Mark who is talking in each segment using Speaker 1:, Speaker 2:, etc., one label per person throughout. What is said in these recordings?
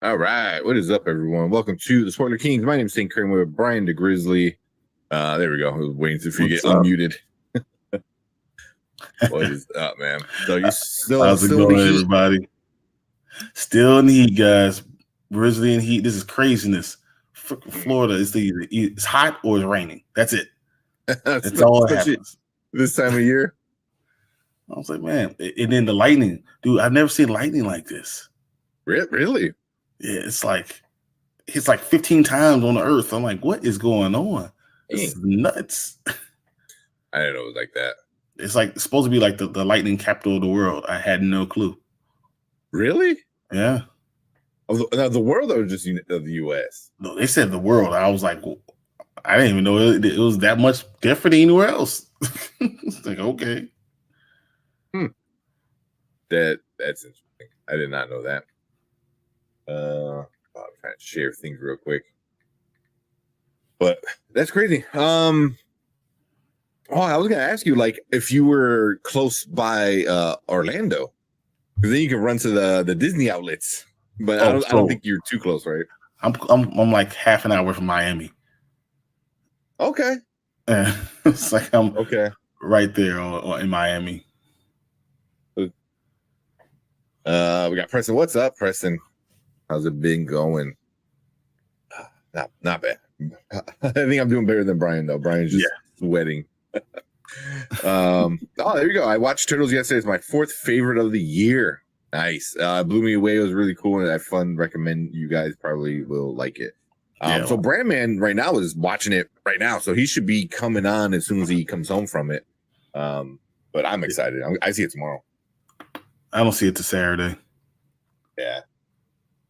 Speaker 1: All right, what is up, everyone? Welcome to the Spoiler Kings. My name is St. Kramer with Brian the Grizzly. There we go. I was waiting for you to get unmuted. What is up, man? So you're still
Speaker 2: How's it
Speaker 1: still
Speaker 2: going,
Speaker 1: in the heat?
Speaker 2: everybody? Still in the heat, guys. Grizzly in heat. This is craziness. Florida is it's hot or it's raining. That's it. That's all that happens
Speaker 1: this time of year.
Speaker 2: I was like, man, and then the lightning, dude. I've never seen lightning like this.
Speaker 1: Really?
Speaker 2: Yeah, it's like 15 times on the earth. I'm like, what is going on? This is nuts.
Speaker 1: I didn't know it was like that.
Speaker 2: It's like supposed to be like the lightning capital of the world. I had no clue.
Speaker 1: Really?
Speaker 2: Yeah.
Speaker 1: Of the world, or just of the U.S.?
Speaker 2: No, they said the world. I was like, well, I didn't even know it was that much different anywhere else. It's like, okay.
Speaker 1: That's interesting. I did not know that. I'm trying to share things real quick, but that's crazy. I was gonna ask you, like, if you were close by Orlando, because then you can run to the Disney outlets. But I don't think you're too close, right?
Speaker 2: I'm like half an hour from Miami.
Speaker 1: Okay.
Speaker 2: It's like I'm
Speaker 1: okay
Speaker 2: right there in Miami.
Speaker 1: We got Preston. What's up, Preston? How's it been going? Not bad. I think I'm doing better than Brian, though. Brian's just sweating. There you go. I watched Turtles yesterday. It's my fourth favorite of the year. Nice. Blew me away. It was really cool and I had fun. Recommend you guys probably will like it. So Brandman right now is watching it right now, so he should be coming on as soon as he comes home from it. But I'm excited. I see it tomorrow.
Speaker 2: I don't see it till Saturday.
Speaker 1: Yeah.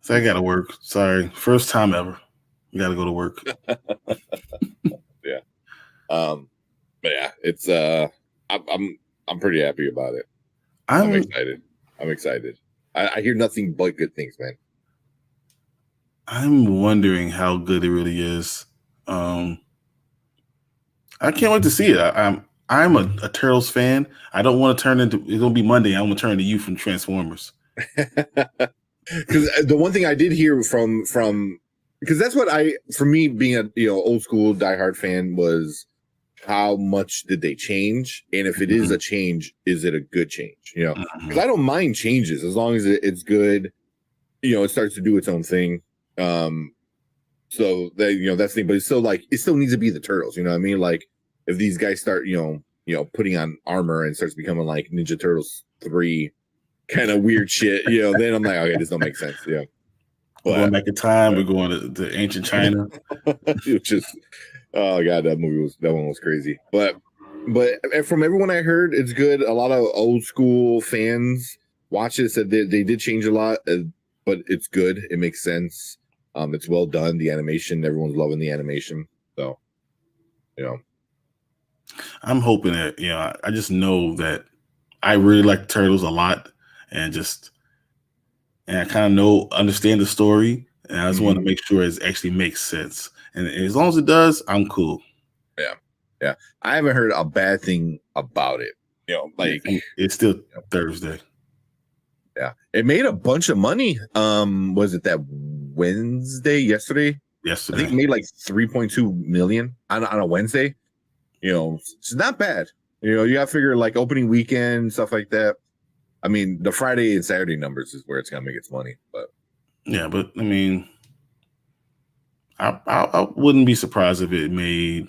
Speaker 2: So I gotta work. Sorry. First time ever. You gotta go to work.
Speaker 1: Yeah. But yeah, it's I'm pretty happy about it. I'm excited. I hear nothing but good things, man.
Speaker 2: I'm wondering how good it really is. I can't wait to see it. I'm a Turtles fan. I don't want to turn into. It's gonna be Monday. I'm gonna turn to you from Transformers.
Speaker 1: Because the one thing I did hear from because that's what for me being a old school diehard fan was how much did they change, and if it is a change, is it a good change? Because I don't mind changes as long as it's good. It starts to do its own thing. So that that's the thing, but it's still it still needs to be the Turtles. You know what I mean? Like if these guys start putting on armor and starts becoming like Ninja Turtles 3 kind of weird shit, then I'm like, okay, this don't make sense. Yeah.
Speaker 2: We're going back in time. We're going to ancient China.
Speaker 1: Oh god, that one was crazy. But from everyone I heard, it's good. A lot of old school fans watch it, said they did change a lot, but it's good. It makes sense. It's well done. The animation, everyone's loving the animation. So,
Speaker 2: I'm hoping that I just know that I really like Turtles a lot, and I kind of understand the story, and I just want to make sure it actually makes sense. And as long as it does, I'm cool.
Speaker 1: Yeah. I haven't heard a bad thing about it.
Speaker 2: It's still Thursday.
Speaker 1: Yeah. It made a bunch of money. Was it that yesterday? I think it made like 3.2 million on a Wednesday. It's not bad. You got to figure like opening weekend, stuff like that. I mean, the Friday and Saturday numbers is where it's going to make its money. But
Speaker 2: yeah, but I mean, I wouldn't be surprised if it made,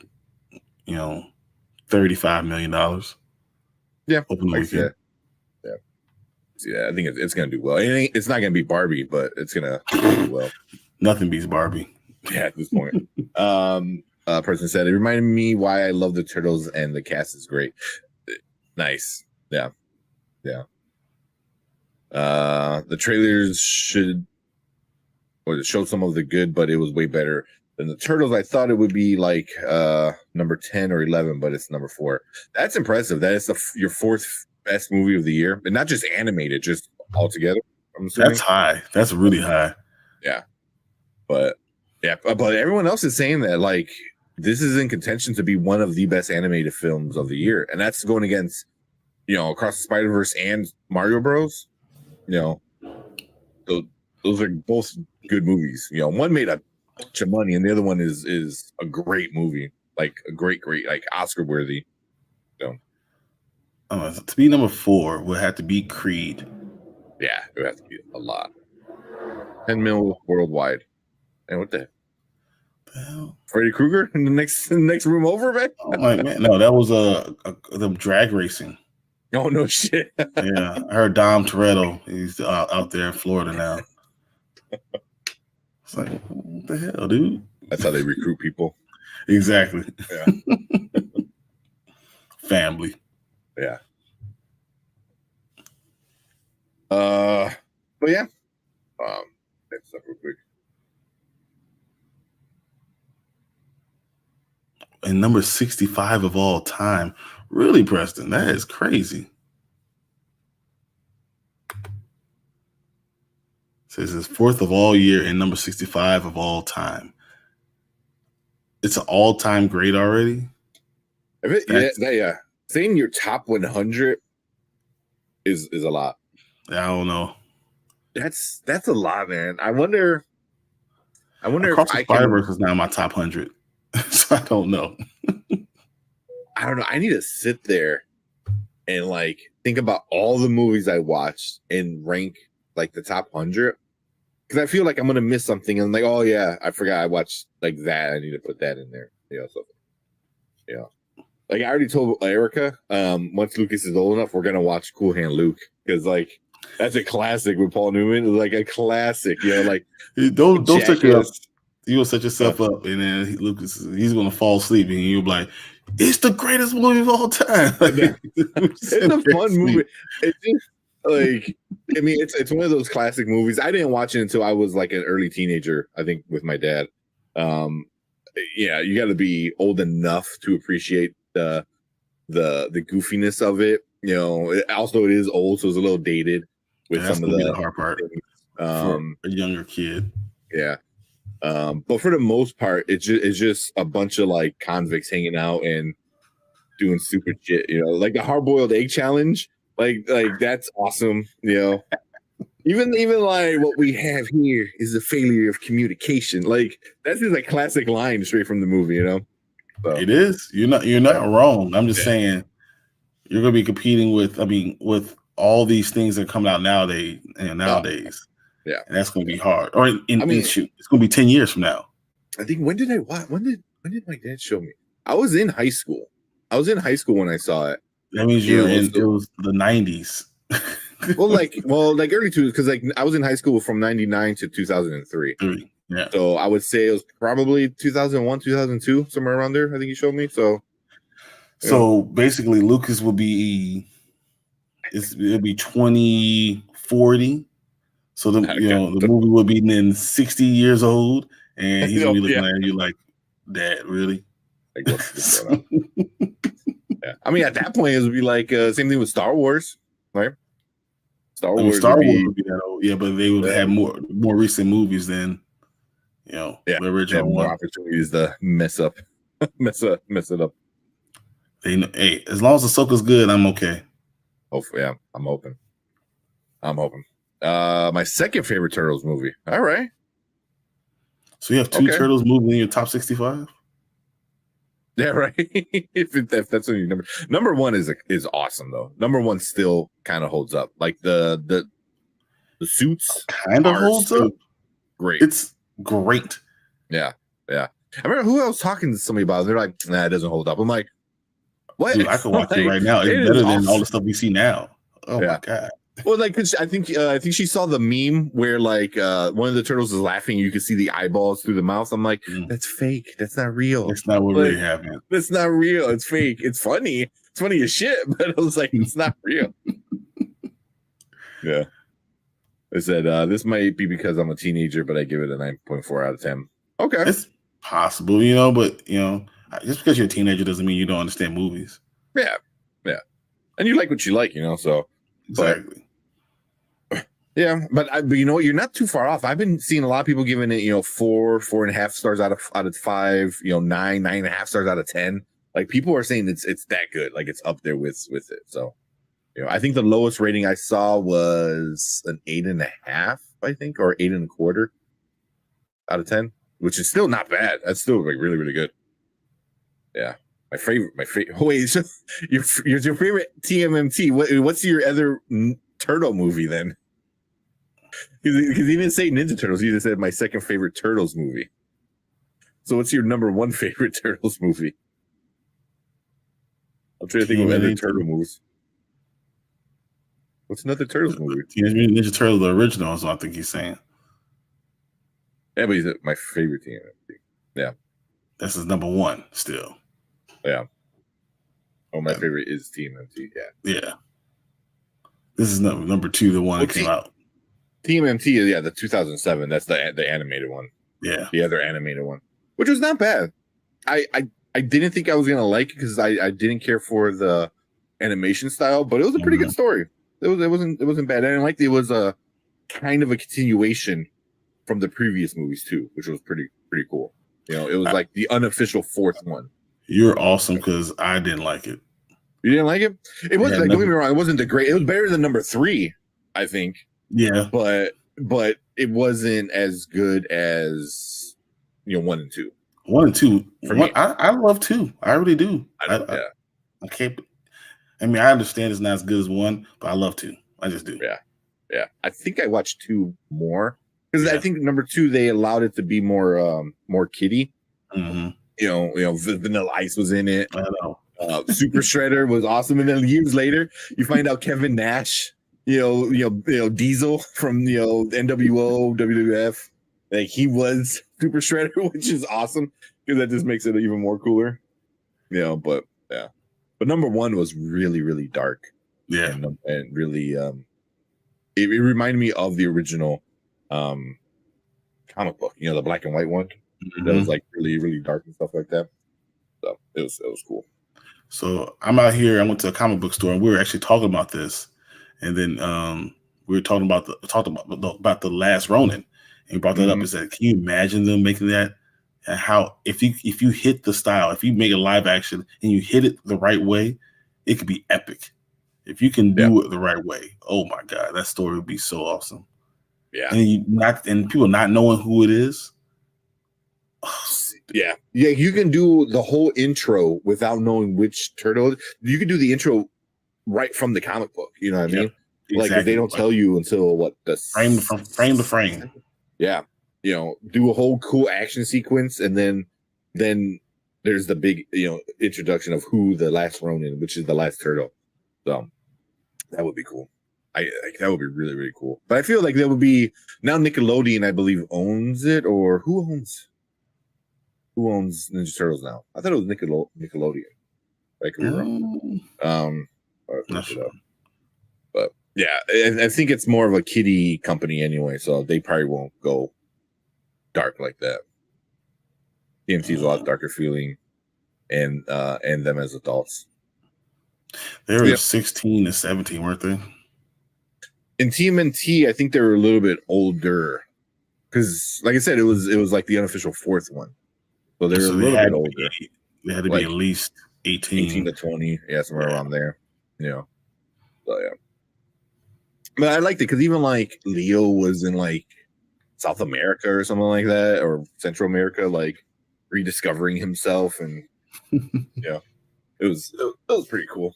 Speaker 2: $35 million.
Speaker 1: Yeah.
Speaker 2: Opening weekend.
Speaker 1: Yeah, I think it's going to do well. It's not going to be Barbie, but it's going to do well.
Speaker 2: Nothing beats Barbie.
Speaker 1: Yeah, at this point. Person said, it reminded me why I love the Turtles and the cast is great. Nice. Yeah. The trailers show some of the good, but it was way better than the Turtles. I thought it would be like number 10 or 11, but it's number 4. That's impressive. That is your 4th best movie of the year, and not just animated, just altogether.
Speaker 2: That's high. That's really high.
Speaker 1: Yeah, but everyone else is saying that like this is in contention to be one of the best animated films of the year, and that's going against Across the Spider-Verse and Mario Bros. Those those are both good movies. You know, one made a bunch of money, and the other one is a great movie, like a great, like Oscar worthy. So,
Speaker 2: to be number 4 would have to be Creed.
Speaker 1: yeah, it would have to be a lot. 10 mil worldwide. And what the hell? Freddy Krueger in the next room over, man?
Speaker 2: Oh my man, no, that was the drag racing.
Speaker 1: Oh no shit.
Speaker 2: Yeah, I heard Dom Toretto. He's out there in Florida now. It's like, what the hell, dude?
Speaker 1: That's how they recruit people.
Speaker 2: Exactly.
Speaker 1: Yeah.
Speaker 2: Family.
Speaker 1: Yeah. But yeah. Next up real quick.
Speaker 2: And number 65 of all time. Really, Preston? That is crazy. Says it's 4th of all year and number 65 of all time. It's an all-time great already.
Speaker 1: Yeah. Saying your top 100 is a lot.
Speaker 2: I don't know.
Speaker 1: That's a lot, man. I wonder
Speaker 2: Across the Spider-Verse is now my top 100. So I don't know.
Speaker 1: I don't know. I need to sit there and like think about all the movies I watched and rank like the top 100, because I feel like I'm gonna miss something. And I'm like, oh yeah, I forgot I watched like that. I need to put that in there. You know, so yeah. Like I already told Erica, once Lucas is old enough, we're gonna watch Cool Hand Luke, because like that's a classic with Paul Newman. It's like a classic, you know, like
Speaker 2: don't set you up. You'll set yourself up, and then Lucas, he's gonna fall asleep, and you'll be like, "It's the greatest movie of all time."
Speaker 1: It's a fun movie. It's just like, I mean, it's one of those classic movies. I didn't watch it until I was like an early teenager, I think, with my dad. Yeah, you got to be old enough to appreciate the goofiness of it. You know, it is old, so it's a little dated with some of
Speaker 2: the hard part for a younger kid.
Speaker 1: Yeah. But for the most part, it's just a bunch of like convicts hanging out and doing stupid shit, you know, like the hard-boiled egg challenge. Like that's awesome, you know. Even like what we have here is a failure of communication. Like that's just a classic line straight from the movie, you know. So,
Speaker 2: it is. You're not wrong. I'm just saying you're gonna be competing with all these things that come out nowadays.
Speaker 1: Yeah,
Speaker 2: and that's gonna be hard. Or shoot, it's gonna be 10 years from now.
Speaker 1: I think when did my dad show me? I was in high school. When I saw it.
Speaker 2: That means it was the 90s.
Speaker 1: well, like early 2000s, because like I was in high school from 99 to 2003.
Speaker 2: Yeah.
Speaker 1: So I would say it was probably 2001, 2002, somewhere around there. I think he showed me. So
Speaker 2: basically, Lucas will be 2040. So the movie will be then 60 years old, and he's gonna be looking at you like, "Dad, really?"
Speaker 1: Like, what's going on? Yeah, I mean, at that point, it would be like same thing with Star Wars, right? Star Wars would be that old,
Speaker 2: yeah, but they would have more recent movies than the original
Speaker 1: more opportunities to mess it up.
Speaker 2: Hey, as long as Ahsoka's good, I'm okay.
Speaker 1: Hopefully, yeah, I'm hoping. My second favorite Turtles movie. All right.
Speaker 2: So you have two Turtles movies in your top 65?
Speaker 1: Yeah, right. if that's what your number one is awesome though. Number one still kind of holds up. Like the suits
Speaker 2: kind of holds up.
Speaker 1: Great.
Speaker 2: It's great.
Speaker 1: Yeah. I remember who I was talking to somebody about. They're like, "Nah, it doesn't hold up." I'm like, "What?"
Speaker 2: Dude, I can watch it right now. It's better than all the stuff we see now. Oh my god.
Speaker 1: Well, like, cause I think she saw the meme where like one of the turtles is laughing. You can see the eyeballs through the mouth. I'm like, that's fake. That's not real.
Speaker 2: That's not what really happened.
Speaker 1: That's not real. It's fake. It's funny. It's funny as shit. But I was like, it's not real. Yeah. I said this might be because I'm a teenager, but I give it a 9.4 out of 10. Okay,
Speaker 2: it's possible, but just because you're a teenager doesn't mean you don't understand movies.
Speaker 1: Yeah, and you like what you like, So
Speaker 2: exactly.
Speaker 1: Yeah, but you know what? You're not too far off. I've been seeing a lot of people giving it, 4.5 stars out of 5, 9.5 stars out of 10. Like people are saying it's that good. Like it's up there with it. So, I think the lowest rating I saw was an 8.5. I think, or 8.25 out of 10, which is still not bad. That's still like really, really good. Yeah. My favorite. Wait, so your favorite TMNT. What's your other turtle movie then? Because he didn't say Ninja Turtles. He just said my second favorite Turtles movie. So what's your number one favorite Turtles movie? I'm trying to think of other turtle movies. What's another Turtles movie?
Speaker 2: Teenage Mutant Ninja Turtles, the original, is what I think he's saying.
Speaker 1: Yeah, but he's my favorite TMNT. Yeah.
Speaker 2: That's his number one still.
Speaker 1: Yeah. Oh, my favorite is TMNT. Yeah.
Speaker 2: Yeah. This is number two, the one that came out.
Speaker 1: TMNT is the 2007. That's the animated one.
Speaker 2: Yeah.
Speaker 1: The other animated one, which was not bad. I didn't think I was gonna like it because I didn't care for the animation style, but it was a pretty good story. It wasn't bad. I didn't like it was a kind of a continuation from the previous movies too, which was pretty cool. You know, it was like the unofficial fourth one.
Speaker 2: You're awesome because I didn't like it.
Speaker 1: You didn't like it? It wasn't like, don't get me wrong, it wasn't the great. It was better than number 3, I think.
Speaker 2: Yeah.
Speaker 1: But it wasn't as good as 1 and 2.
Speaker 2: 1 and 2. For me. I love 2. I really do. I can't. I mean, I understand it's not as good as 1, but I love 2. I just do.
Speaker 1: Yeah. I think I watched 2 more because I think number 2 they allowed it to be more kiddie.
Speaker 2: Mm-hmm.
Speaker 1: Vanilla Ice was in it.
Speaker 2: I know.
Speaker 1: Super Shredder was awesome, and then years later, you find out Kevin Nash, Diesel from NWO, WWF, like he was Super Shredder, which is awesome because that just makes it even more cooler. But number 1 was really, really dark.
Speaker 2: Yeah,
Speaker 1: and really, it reminded me of the original comic book, the black and white one. Mm-hmm. That was like really, really dark and stuff like that. So it was cool.
Speaker 2: So I'm out here. I went to a comic book store and we were actually talking about this, and then we were talking about the Last Ronin, and he brought that up and said, "Can you imagine them making that? And how if you hit the style, if you make a live action and you hit it the right way, it could be epic. If you can do it the right way, oh my god, that story would be so awesome.
Speaker 1: Yeah,
Speaker 2: and people not knowing who it is."
Speaker 1: Yeah, you can do the whole intro without knowing which turtle. You can do the intro right from the comic book. You know what I mean? Exactly. Like if they don't tell you until the
Speaker 2: frame to frame.
Speaker 1: Yeah, do a whole cool action sequence, and then there's the big introduction of who the last Ronin, which is the last turtle. So that would be cool. That would be really, really cool. But I feel like that would be now Nickelodeon, I believe, owns it, or who owns Ninja Turtles now? I thought it was Nickelodeon. I could be wrong.
Speaker 2: Not sure.
Speaker 1: But yeah, I think it's more of a kiddie company anyway, so they probably won't go dark like that. TMT is a lot darker feeling, and them as adults.
Speaker 2: They were 16 to 17, weren't they?
Speaker 1: In TMNT, I think they were a little bit older, because, like I said, it was like the unofficial fourth one. So they were a little bit older.
Speaker 2: They had to be at least 18
Speaker 1: to 20. Yeah, somewhere around there. So, yeah. But I liked it because even like Leo was in like South America or something like that, or Central America, like rediscovering himself. And, it was pretty cool.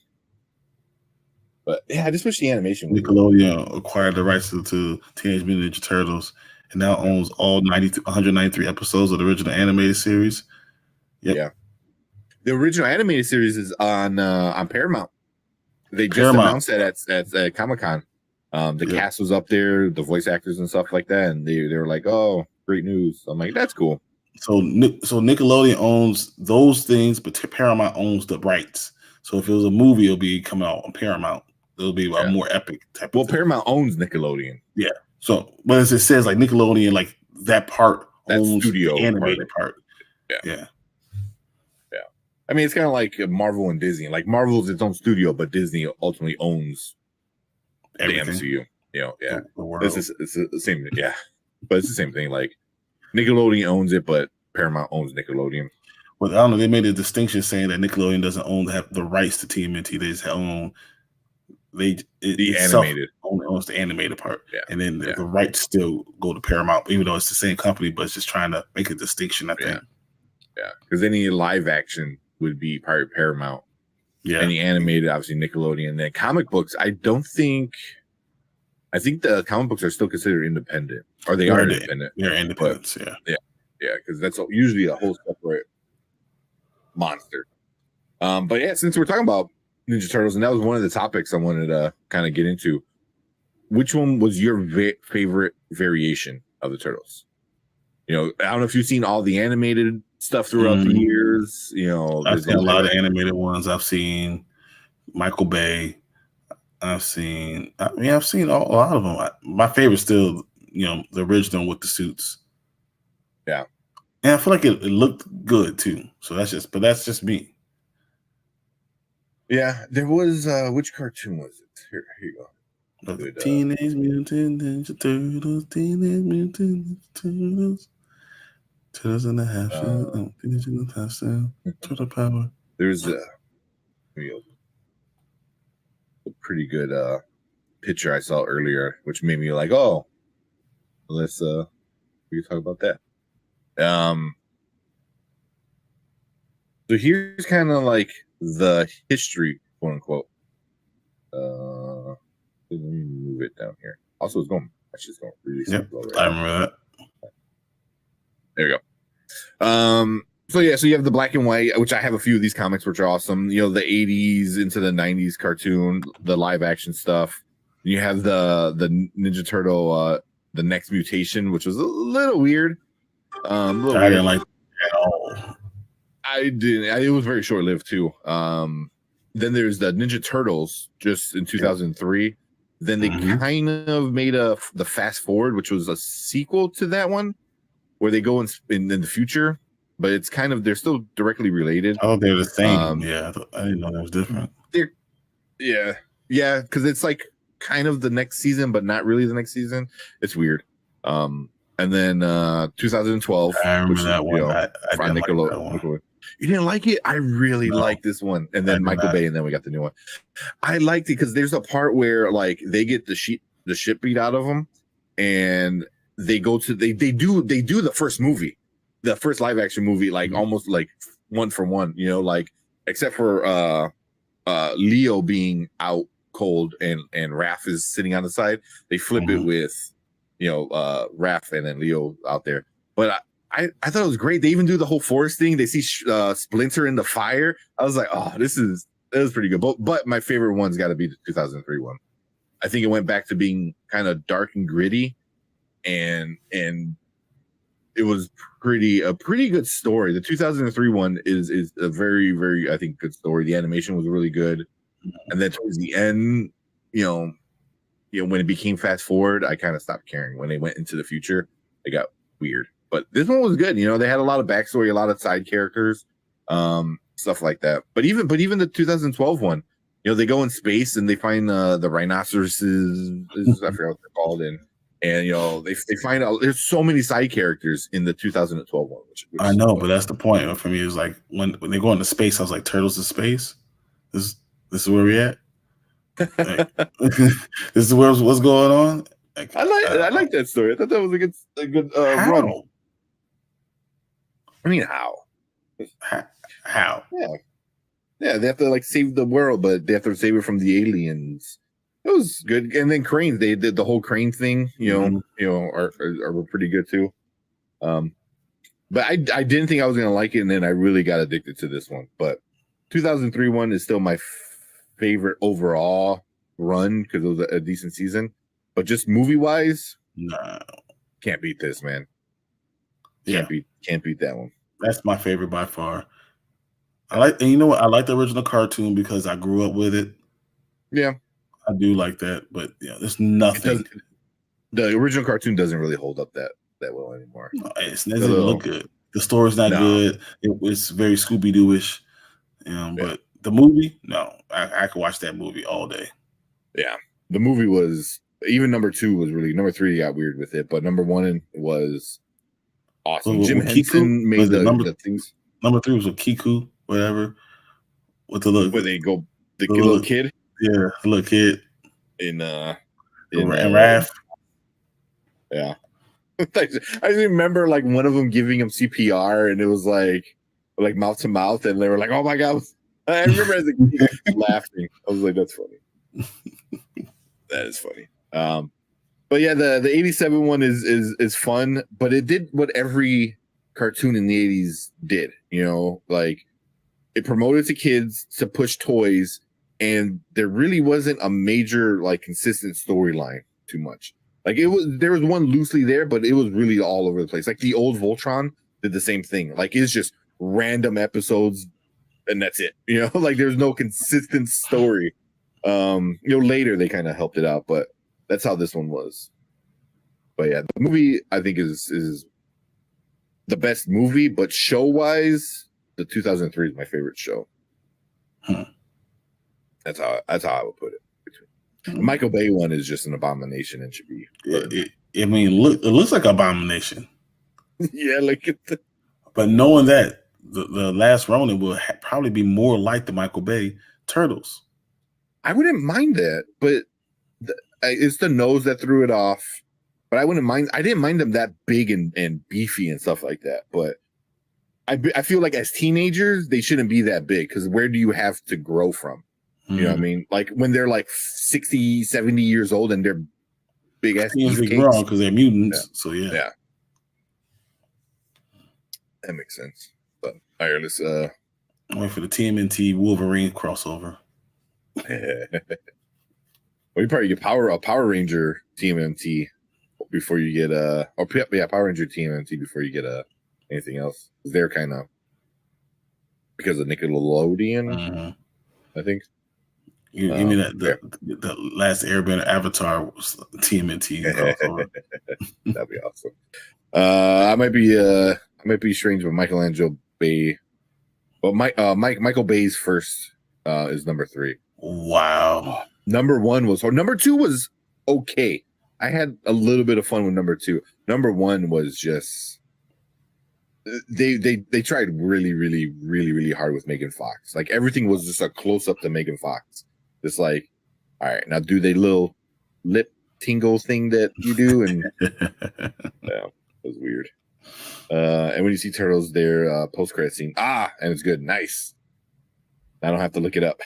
Speaker 1: But yeah, I just wish the animation.
Speaker 2: Nickelodeon acquired the rights to Teenage Mutant Ninja Turtles and now owns all 193 episodes of the original animated series. Yep. Yeah,
Speaker 1: the original animated series is on Paramount. They just announced that at Comic-Con. The cast was up there, the voice actors and stuff like that, and they were like, "Oh, great news!" I'm like, "That's cool."
Speaker 2: So Nickelodeon owns those things, but Paramount owns the rights. So if it was a movie, it'll be coming out on Paramount. It'll be a more epic type.
Speaker 1: Well, Paramount owns Nickelodeon.
Speaker 2: Yeah. So, but as it says, like Nickelodeon, like that part owns
Speaker 1: studio
Speaker 2: the animated part. Yeah.
Speaker 1: I mean, it's kind of like Marvel and Disney. Like Marvel's its own studio, but Disney ultimately owns everything. The MCU. It's the same. Yeah, but it's the same thing. Like Nickelodeon owns it, but Paramount owns Nickelodeon.
Speaker 2: Well, I don't know. They made a distinction saying that Nickelodeon doesn't have the rights to TMNT. They just own the
Speaker 1: animated.
Speaker 2: owns the animated part,
Speaker 1: Yeah,
Speaker 2: and then the rights still go to Paramount, even though it's the same company, but it's just trying to make a distinction. I think.
Speaker 1: Yeah, because any live action would be part of Paramount.
Speaker 2: Yeah,
Speaker 1: any animated, obviously Nickelodeon. Then comic books, I think the comic books are still considered independent, or they are independent.
Speaker 2: They're independent,
Speaker 1: yeah, because that's usually a whole separate monster. But yeah, since we're talking about Ninja Turtles, and that was one of the topics I wanted to kind of get into, which one was your favorite variation of the Turtles? I don't know if you've seen all the animated stuff throughout the years.
Speaker 2: I've seen a lot of animated ones. I've seen Michael Bay. I've seen a lot of them. My favorite still, the original with the suits.
Speaker 1: Yeah.
Speaker 2: And I feel like it looked good too. So that's just me.
Speaker 1: Yeah, there was which cartoon was it? Here you go.
Speaker 2: Teenage Mutant Ninja Turtles, Teenage Mutant Ninja Turtles. Turtles in the half shell, Teenage in the half shell, Turtle Power.
Speaker 1: There's a pretty good picture I saw earlier, which made me like, oh, let's we can talk about that. So here's kind of like the history, quote unquote. Let me move it down here. Also, it's going really slow. Right
Speaker 2: I remember that.
Speaker 1: There we go. So you have the black and white, which I have a few of these comics, which are awesome. The 80s into the 90s cartoon, the live action stuff. You have the Ninja Turtle, the next mutation, which was a little weird.
Speaker 2: I didn't like it at all.
Speaker 1: I didn't. It was very short lived too. Then there's the Ninja Turtles, just in 2003. Then they kind of made the Fast Forward, which was a sequel to that one, where they go in the future. But it's kind of, they're still directly related.
Speaker 2: Oh, they're the same. I didn't know that was different.
Speaker 1: Because it's like kind of the next season, but not really the next season. It's weird. And then 2012.
Speaker 2: I remember that one. I didn't like that one.
Speaker 1: You didn't like it? I really like this one. And then Michael Bay, and then we got the new one. I liked it because there's a part where like they get the shit beat out of them, and they go to they do the first movie. The first live action movie, like almost like one for one, like except for Leo being out cold and Raph is sitting on the side. They flip it with, Raph and then Leo out there. But I thought it was great. They even do the whole forest thing. They see Splinter in the fire. I was like, oh, it was pretty good. But my favorite one's got to be the 2003 one. I think it went back to being kind of dark and gritty, and it was a pretty good story. The 2003 one is a very, very, I think, good story. The animation was really good. And then towards the end, when it became Fast Forward, I kind of stopped caring. When they went into the future, it got weird. But this one was good. They had a lot of backstory, a lot of side characters, stuff like that. But even the 2012 one, they go in space and they find the rhinoceroses. I forgot what they're called, and they find out there's so many side characters in the 2012 one. Which
Speaker 2: I know, but that's the point for me. Is like when they go into space, I was like, Turtles in space. This is where we at. Like, this is what's going on. Like,
Speaker 1: I like that story. I thought that was a good run. I mean, how?
Speaker 2: How?
Speaker 1: Yeah. They have to like save the world, but they have to save it from the aliens. It was good. And then cranes, they did the whole crane thing. Are pretty good too. But I didn't think I was gonna like it, and then I really got addicted to this one. But 2003 one is still my favorite overall run because it was a decent season. But just movie wise,
Speaker 2: no,
Speaker 1: can't beat this, man. Can't beat that one.
Speaker 2: That's my favorite by far. I like the original cartoon because I grew up with it.
Speaker 1: Yeah,
Speaker 2: I do like that, but there's nothing.
Speaker 1: The original cartoon doesn't really hold up that well anymore.
Speaker 2: No, it doesn't look good. The story's not good. It's very Scooby Doo-ish. But the movie, no, I could watch that movie all day. Yeah,
Speaker 1: the movie was even number 2 was really number 3 got weird with it, but number 1 was awesome. Jim Henson made the things.
Speaker 2: Number 3 was with Kiku, whatever. With the little,
Speaker 1: where they go, the little kid.
Speaker 2: Yeah, little kid.
Speaker 1: In
Speaker 2: And Raph.
Speaker 1: Yeah. I just remember like one of them giving him CPR, and it was like mouth to mouth, and they were like, "Oh my god!" I remember as a kid laughing. I was like, "That's funny." That is funny. But yeah, the '87 one is fun, but it did what every cartoon in the '80s did. You know, like it promoted to kids to push toys, and there really wasn't a major like consistent storyline too much. Like there was one loosely there, but it was really all over the place. Like the old Voltron did the same thing. Like it's just random episodes, and that's it. You know, like there's no consistent story. Later they kind of helped it out, but that's how this one was. But yeah, the movie I think is the best movie, but show wise, the 2003 is my favorite show. That's how I would put it. The Michael Bay one is just an abomination and should be.
Speaker 2: It looks like Abomination.
Speaker 1: Yeah, like.
Speaker 2: But knowing that the last Ronin will probably be more like the Michael Bay Turtles.
Speaker 1: I wouldn't mind that, but it's the nose that threw it off. But I wouldn't mind. I didn't mind them that big and beefy and stuff like that. But I feel like as teenagers, they shouldn't be that big because where do you have to grow from? You know what I mean? Like when they're like 60, 70 years old and they're big ass
Speaker 2: grown because they're mutants.
Speaker 1: Yeah.
Speaker 2: So yeah.
Speaker 1: That makes sense. But all right, let's
Speaker 2: wait for the TMNT Wolverine crossover.
Speaker 1: Well, you probably get Power Ranger TMNT before you get Power Ranger TMNT before you get anything else. They're kind of because of Nickelodeon, I think.
Speaker 2: You mean that the last Airbender Avatar was TMNT crossover?
Speaker 1: That'd be awesome. I might be strange, but Michelangelo Bay. Well, Michael Bay's first is number 3.
Speaker 2: Wow.
Speaker 1: Number 1 was, or number 2 was okay. I had a little bit of fun with number 2. Number 1 was just they tried really, really, really, really hard with Megan Fox. Like everything was just a close up to Megan Fox. Just like, all right, now do they little lip tingle thing that you do, and yeah, it was weird. And when you see Turtles, their post credit scene, and it's good, nice. I don't have to look it up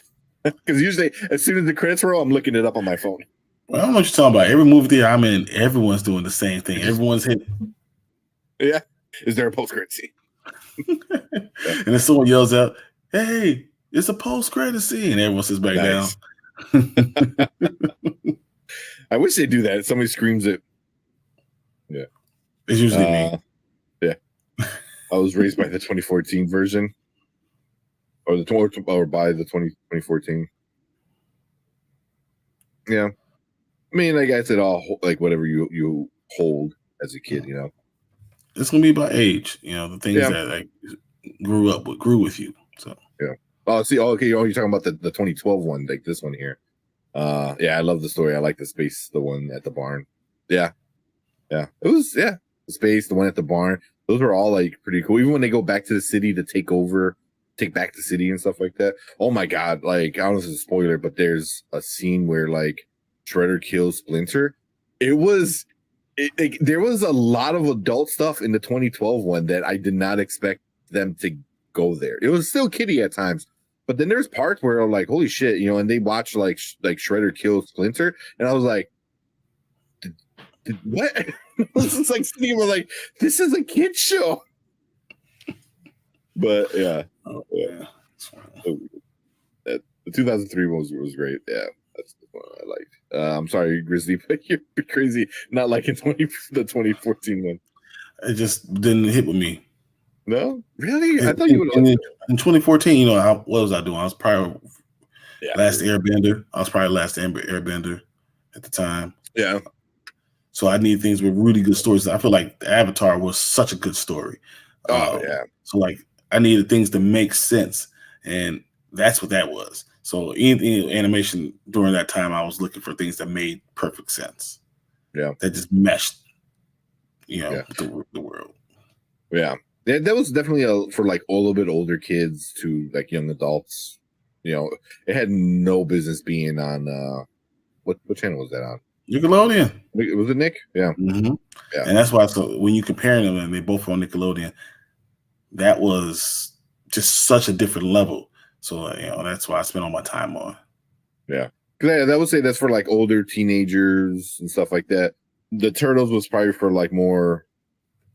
Speaker 1: because usually as soon as the credits roll, I'm looking it up on my phone.
Speaker 2: Well, I don't know what you're talking about. Every movie theater I'm in, everyone's doing the same thing. Everyone's hitting.
Speaker 1: Yeah. Is there a post credit scene?
Speaker 2: And then someone yells out, "Hey, it's a post credit scene." And everyone sits back down.
Speaker 1: I wish they do that. Somebody screams it. Yeah.
Speaker 2: It's usually me.
Speaker 1: Yeah. I was raised by the 2014 version. Or by the 2014. Yeah. I mean, like I said, all like whatever you hold as a kid, you know.
Speaker 2: It's gonna be by age, you know, the things that like grew with you. So
Speaker 1: yeah. Oh, see, okay. You're talking about the 2012 one, like this one here. Yeah, I love the story. I like the one at the barn. Yeah. It was the space, the one at the barn. Those were all like pretty cool. Even when they go back to the city to take back the city and stuff like that. Oh my god! Like I don't know if it's a spoiler, but there's a scene where like Shredder kills Splinter. There was a lot of adult stuff in the 2012 one that I did not expect them to go there. It was still kiddie at times, but then there's parts where I'm like, holy shit, you know, and they watch like Shredder kill Splinter, and I was like, what? This is like sitting there like, this is a kid show. But yeah. The 2003 was great. Yeah, that's the one I liked. I'm sorry, Grizzly, but you're crazy not liking the 2014 one.
Speaker 2: It just didn't hit with me.
Speaker 1: No, really? I thought you would.
Speaker 2: In 2014, you know, what was I doing? I was probably Last Airbender. I was probably Last Airbender at the time.
Speaker 1: Yeah.
Speaker 2: So I need things with really good stories. I feel like the Avatar was such a good story.
Speaker 1: Oh yeah.
Speaker 2: So like I needed things to make sense, and that's what that was. So anything animation during that time, I was looking for things that made perfect sense.
Speaker 1: Yeah,
Speaker 2: that just meshed, you know, with the world.
Speaker 1: Yeah, that was definitely for like a little bit older kids to like young adults. it had no business being on what channel was that on?
Speaker 2: Nickelodeon.
Speaker 1: Was it Nick? Yeah.
Speaker 2: Mm-hmm.
Speaker 1: Yeah.
Speaker 2: And that's why, so when you comparing them and they both on Nickelodeon, that was just such a different level. So that's why I spent all my time on.
Speaker 1: Yeah, because I would say that's for like older teenagers and stuff like that. The Turtles was probably for like more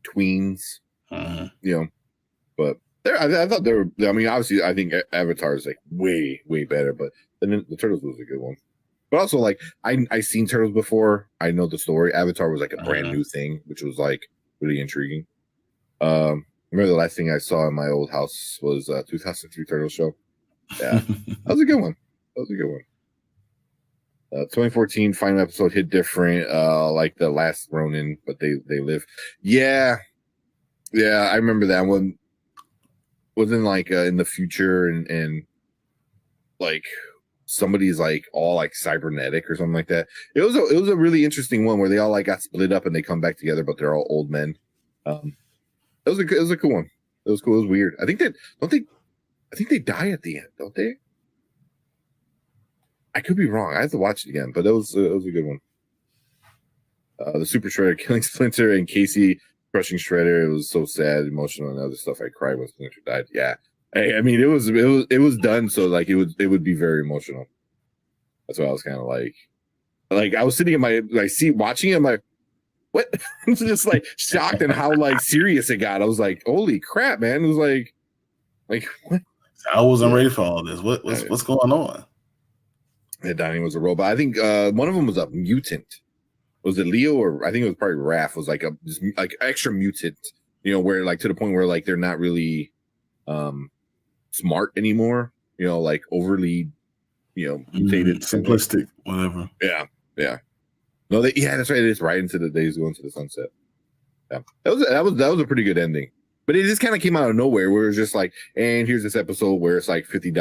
Speaker 1: tweens, But I thought they were. I mean, obviously, I think Avatar is like way better, but then the Turtles was a good one. But also, like I seen Turtles before. I know the story. Avatar was like a brand new thing, which was like really intriguing. Remember the last thing I saw in my old house was 2003 Turtles show. Yeah, that was a good one. 2014 final episode hit different, like the last Ronin, but they live. Yeah, I remember that one. Wasn't like in the future and like somebody's like all like cybernetic or something like that. It was a really interesting one where they all like got split up and they come back together, but they're all old men. It was a cool one. It was cool. It was weird. I think they die at the end, don't they? I could be wrong. I have to watch it again, but it was a good one. The Super Shredder killing Splinter and Casey crushing Shredder. It was so sad, emotional, and other stuff. I cried when Splinter died. Yeah, I mean, it was done so like it would be very emotional. That's why I was kind of like I was sitting in my seat watching it. I'm like, what? I was just like shocked at how like serious it got. I was like, holy crap, man! It was like what?
Speaker 2: I wasn't ready for all this. What's going on?
Speaker 1: Yeah, Donnie was a robot. I think one of them was a mutant. Was it Leo or I think it was probably Raph? Was like like extra mutant, where like to the point where like they're not really smart anymore. Like overly, mutated,
Speaker 2: simplistic, whatever.
Speaker 1: Yeah. No, that's right. It is right into the days going to the sunset. Yeah, that was a pretty good ending. But it just kind of came out of nowhere. Where it was just like, and here's this episode where it's like 50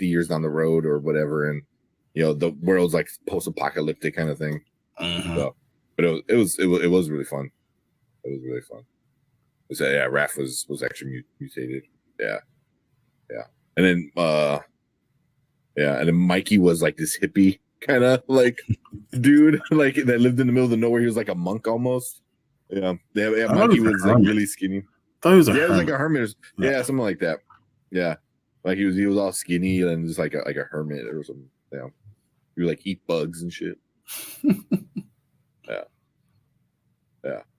Speaker 1: years down the road or whatever, and the world's like post-apocalyptic kind of thing. So, but it was really fun. It was really fun. So, yeah, Raph was actually mutated. Yeah, and then and then Mikey was like this hippie kind of like dude, like that lived in the middle of nowhere. He was like a monk almost. Yeah. Mikey was like really skinny.
Speaker 2: Thought he was
Speaker 1: it was like a hermit. Yeah, something like that. Yeah, like he was all skinny and just like a hermit or something. Yeah, he would like eat bugs and shit. Yeah.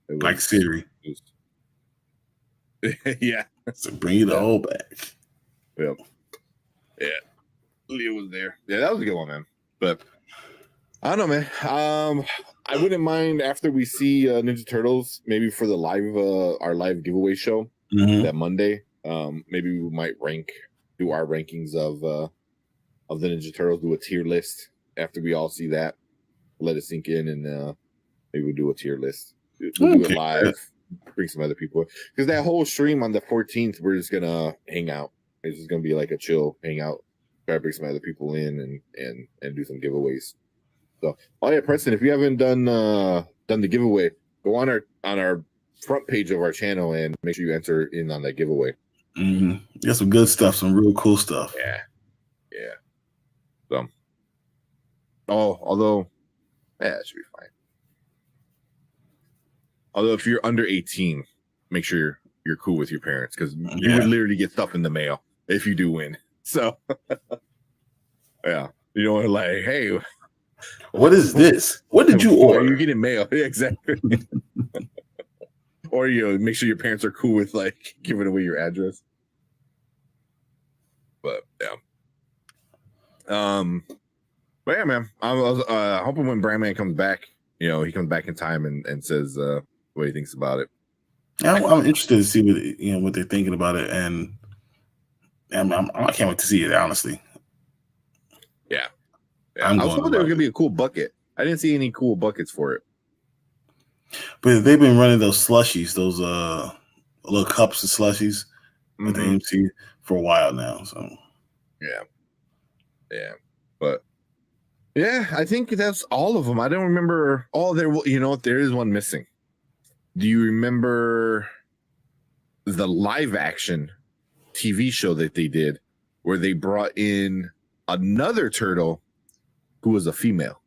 Speaker 2: Like Siri.
Speaker 1: Yeah.
Speaker 2: So bring it all back.
Speaker 1: Yeah. Leo was there. Yeah, that was a good one, man. But I don't know, man. I wouldn't mind after we see Ninja Turtles, maybe for the our live giveaway show that Monday. Maybe we might do our rankings of the Ninja Turtles, do a tier list after we all see that. Let it sink in, and maybe we'll do a tier list. We'll do it live. Bring some other people because that whole stream on the 14th, we're just gonna hang out. It's just gonna be like a chill hangout. Try to bring some other people in and do some giveaways. So, oh yeah, Preston, if you haven't done the giveaway, go on our front page of our channel and make sure you enter in on that giveaway.
Speaker 2: Got some good stuff, some real cool stuff.
Speaker 1: Yeah. So, although, it should be fine. Although if you're under 18, make sure you're cool with your parents because you would literally get stuff in the mail if you do win. So, yeah, you don't want to like, hey,
Speaker 2: what is this? What did you order?
Speaker 1: You're getting mail. Yeah, exactly. Or make sure your parents are cool with like giving away your address. But yeah. But yeah, man. I was hoping when Brandman comes back, he comes back in time and says what he thinks about it.
Speaker 2: I'm interested to see what they're thinking about it, and I can't wait to see it. Honestly,
Speaker 1: yeah. I was hoping there was gonna be a cool bucket. I didn't see any cool buckets for it.
Speaker 2: But they've been running those slushies, those little cups of slushies at the AMC for a while now. So
Speaker 1: yeah. But yeah, I think that's all of them. I don't remember. There is one missing. Do you remember the live action TV show that they did where they brought in another turtle who was a female.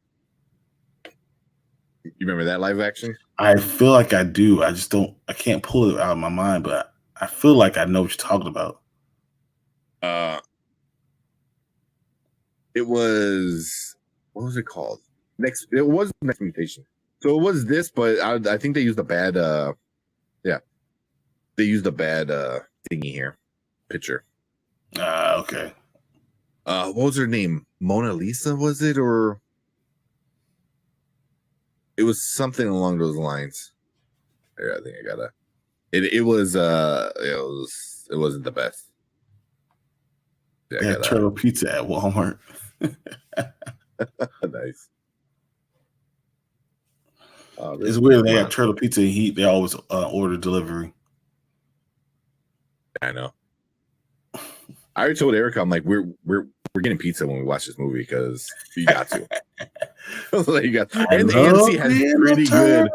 Speaker 1: You remember that live action?
Speaker 2: I feel like I do. I just don't. I can't pull it out of my mind, but I feel like I know what you're talking about.
Speaker 1: It was, what was it called? It was Next Mutation. So it was this, but I think they used a bad they used a bad thingy here. Picture.
Speaker 2: Okay.
Speaker 1: What was her name? Mona Lisa, was it? Or it was something along those lines. Here, I think I gotta it wasn't the best. Yeah,
Speaker 2: They had turtle pizza at Walmart.
Speaker 1: Nice.
Speaker 2: It's weird. They have turtle pizza and heat. They always order delivery.
Speaker 1: I know. I already told Erica, I'm like, we're getting pizza when we watch this movie because you got to. Like, you got, and the AMC has pretty good.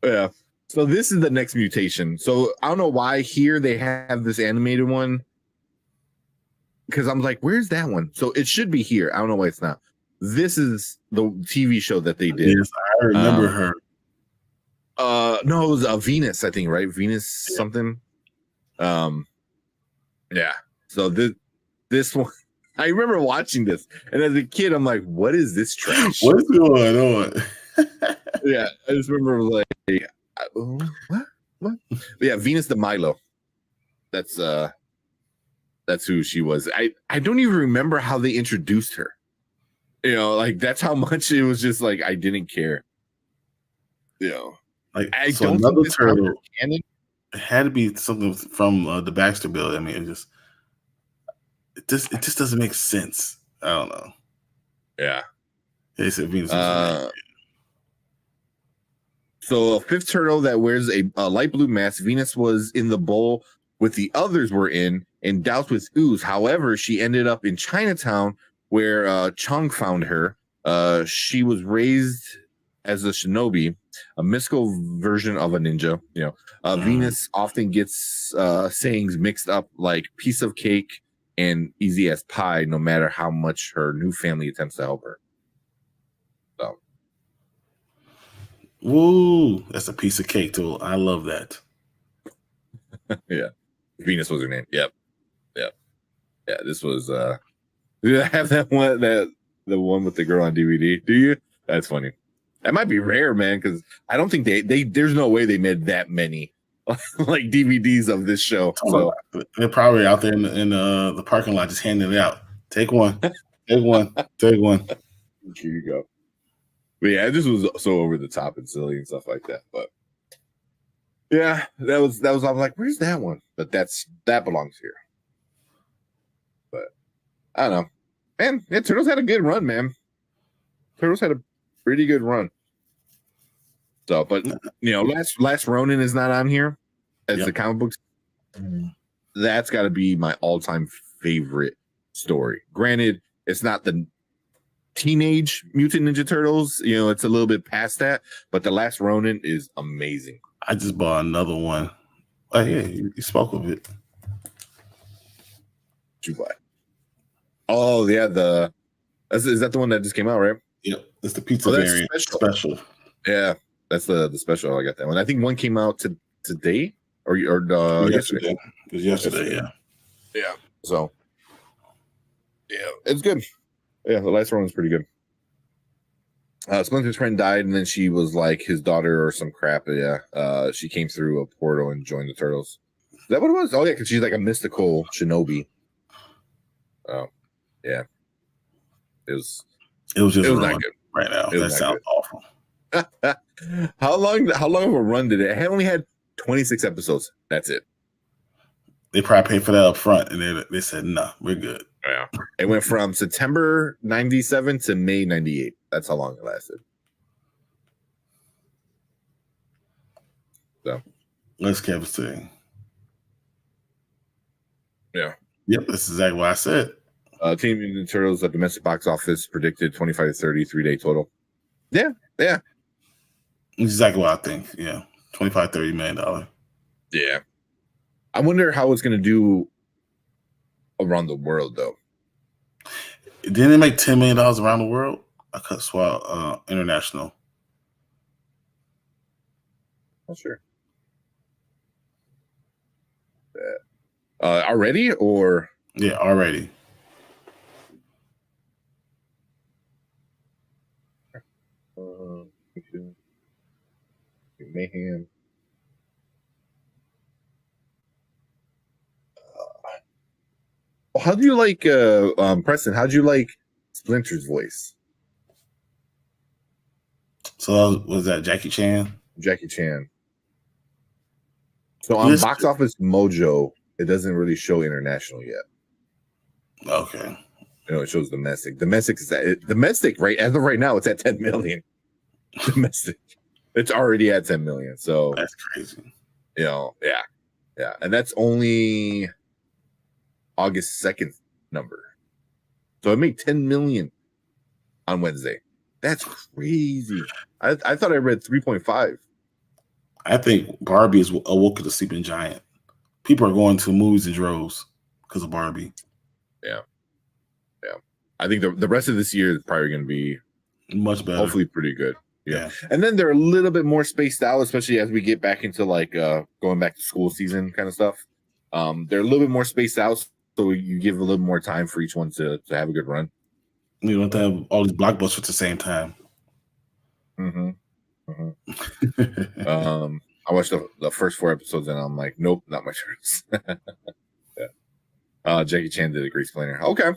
Speaker 1: Yeah. So this is the Next Mutation. So I don't know why here they have this animated one. Because I'm like, where's that one? So it should be here. I don't know why it's not. This is the TV show that they did.
Speaker 2: Yes, I remember her.
Speaker 1: No, it was Venus, I think, right? Venus something. Yeah. So this one, I remember watching this, and as a kid, I'm like, what is this trash?
Speaker 2: What's going on?
Speaker 1: Yeah, I just remember like, what? But yeah, Venus de Milo. That's who she was. I don't even remember how they introduced her. You know, like that's how much it was just like I didn't care. You know,
Speaker 2: like
Speaker 1: I
Speaker 2: so
Speaker 1: don't
Speaker 2: another
Speaker 1: think
Speaker 2: turtle.
Speaker 1: canon.
Speaker 2: It had to be something from the Baxter Bill. I mean, it just doesn't make sense. I don't know.
Speaker 1: Yeah.
Speaker 2: They said Venus was
Speaker 1: so a fifth turtle that wears a light blue mask. Venus was in the bowl with the others were in and doused with ooze. However, she ended up in Chinatown where Chong found her. She was raised as a shinobi, a mystical version of a ninja. You know, Venus often gets sayings mixed up like piece of cake and easy as pie, no matter how much her new family attempts to help her. So,
Speaker 2: woo, that's a piece of cake too. I love that.
Speaker 1: yeah, Venus was her name. Yep. Yeah, this was. Do I have that one? The one with the girl on DVD? Do you? That's funny. That might be rare, man, because I don't think they. There's no way they made that many like DVDs of this show. So
Speaker 2: they're probably out there in the parking lot just handing it out. Take one, take one, take one.
Speaker 1: Here you go. But yeah, this was so over the top and silly and stuff like that. But yeah, that was. I was like, where's that one? But that belongs here. But I don't know, man. Yeah, Turtles had a good run, man. Turtles had a pretty good run. So, but you know, Last Ronin is not on here as the comic books. That's got to be my all-time favorite story. Granted, it's not the Teenage Mutant Ninja Turtles. You know, it's a little bit past that, but the Last Ronin is amazing.
Speaker 2: I just bought another one. Oh yeah, you spoke of it.
Speaker 1: You buy? Oh yeah, is that the one that just came out, right?
Speaker 2: Yep, it's the pizza variant special.
Speaker 1: Yeah, that's the special. I got that one. I think one came out today or yesterday.
Speaker 2: It was yesterday.
Speaker 1: Yeah. So yeah, it's good. Yeah, the last one was pretty good. Splinter's friend died, and then she was like his daughter or some crap. Yeah, she came through a portal and joined the Turtles. Is that what it was? Oh yeah, because she's like a mystical shinobi. Oh yeah, it was
Speaker 2: just not good right now. That sounds awful.
Speaker 1: How long of a run did it? It only had 26 episodes. That's it.
Speaker 2: They probably paid for that up front, and they said, "No, we're good."
Speaker 1: Yeah, it went from September '97 to May '98. That's how long it lasted. So,
Speaker 2: let's Kevin say.
Speaker 1: Yeah.
Speaker 2: Yep, that's exactly what I said.
Speaker 1: Teenage Mutant Ninja Turtles at domestic box office predicted 25 to 30 3-day total. Yeah.
Speaker 2: Exactly what I think. Yeah, $25-30 million.
Speaker 1: Yeah. I wonder how it's going to do around the world, though.
Speaker 2: Didn't it make $10 million around the world? I could swear international.
Speaker 1: Not sure. Already or
Speaker 2: Yeah, already.
Speaker 1: Mayhem. How do you like Preston? How do you like Splinter's voice?
Speaker 2: So was that Jackie Chan?
Speaker 1: Jackie Chan. So on
Speaker 2: Yes.
Speaker 1: Box Office Mojo, it doesn't really show international yet.
Speaker 2: Okay.
Speaker 1: You know, it shows domestic. Domestic, right? As of right now, it's at 10 million. Domestic. It's already at 10 million. So
Speaker 2: that's crazy.
Speaker 1: You know, yeah. And that's only August 2nd number. So it made 10 million on Wednesday. That's crazy. I thought I read 3.5.
Speaker 2: I think Barbie is awoken the sleeping giant. People are going to movies in droves because of Barbie.
Speaker 1: Yeah. I think the rest of this year is probably going to be
Speaker 2: much better.
Speaker 1: Hopefully pretty good. Yeah. And then they're a little bit more spaced out, especially as we get back into like going back to school season kind of stuff. They're a little bit more spaced out, so you give a little more time for each one to have a good run.
Speaker 2: You don't have to have all these blockbusters at the same time.
Speaker 1: I watched the first 4 episodes and I'm like, nope, not my choice. Yeah. Jackie Chan did a great explainer. Okay.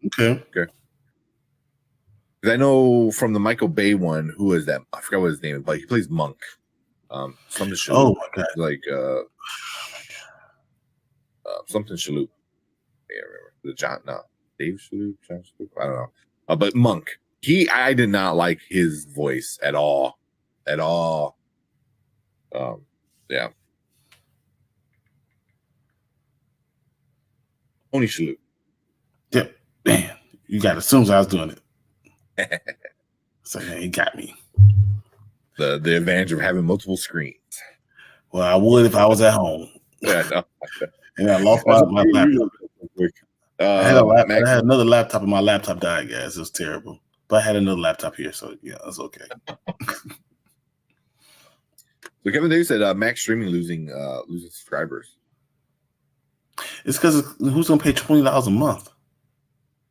Speaker 1: Because I know from the Michael Bay one, who is that? I forgot what his name is, but he plays Monk. Something Shalhoub.
Speaker 2: Oh my god!
Speaker 1: Like something Shalhoub. Yeah, remember Dave Shalhoub, John Shalhoub. I don't know. But Monk. I did not like his voice at all. Yeah. Only Shalhoub.
Speaker 2: Yep. Man, you got it as soon as I was doing it. So man, he got me.
Speaker 1: The advantage of having multiple screens.
Speaker 2: Well, I would if I was at home.
Speaker 1: Yeah, no.
Speaker 2: And I lost my laptop. I had another laptop and my laptop died, guys. It was terrible. But I had another laptop here, so yeah, it's okay.
Speaker 1: So Kevin Davis said Max Streaming losing subscribers.
Speaker 2: It's because who's gonna pay $20 a month?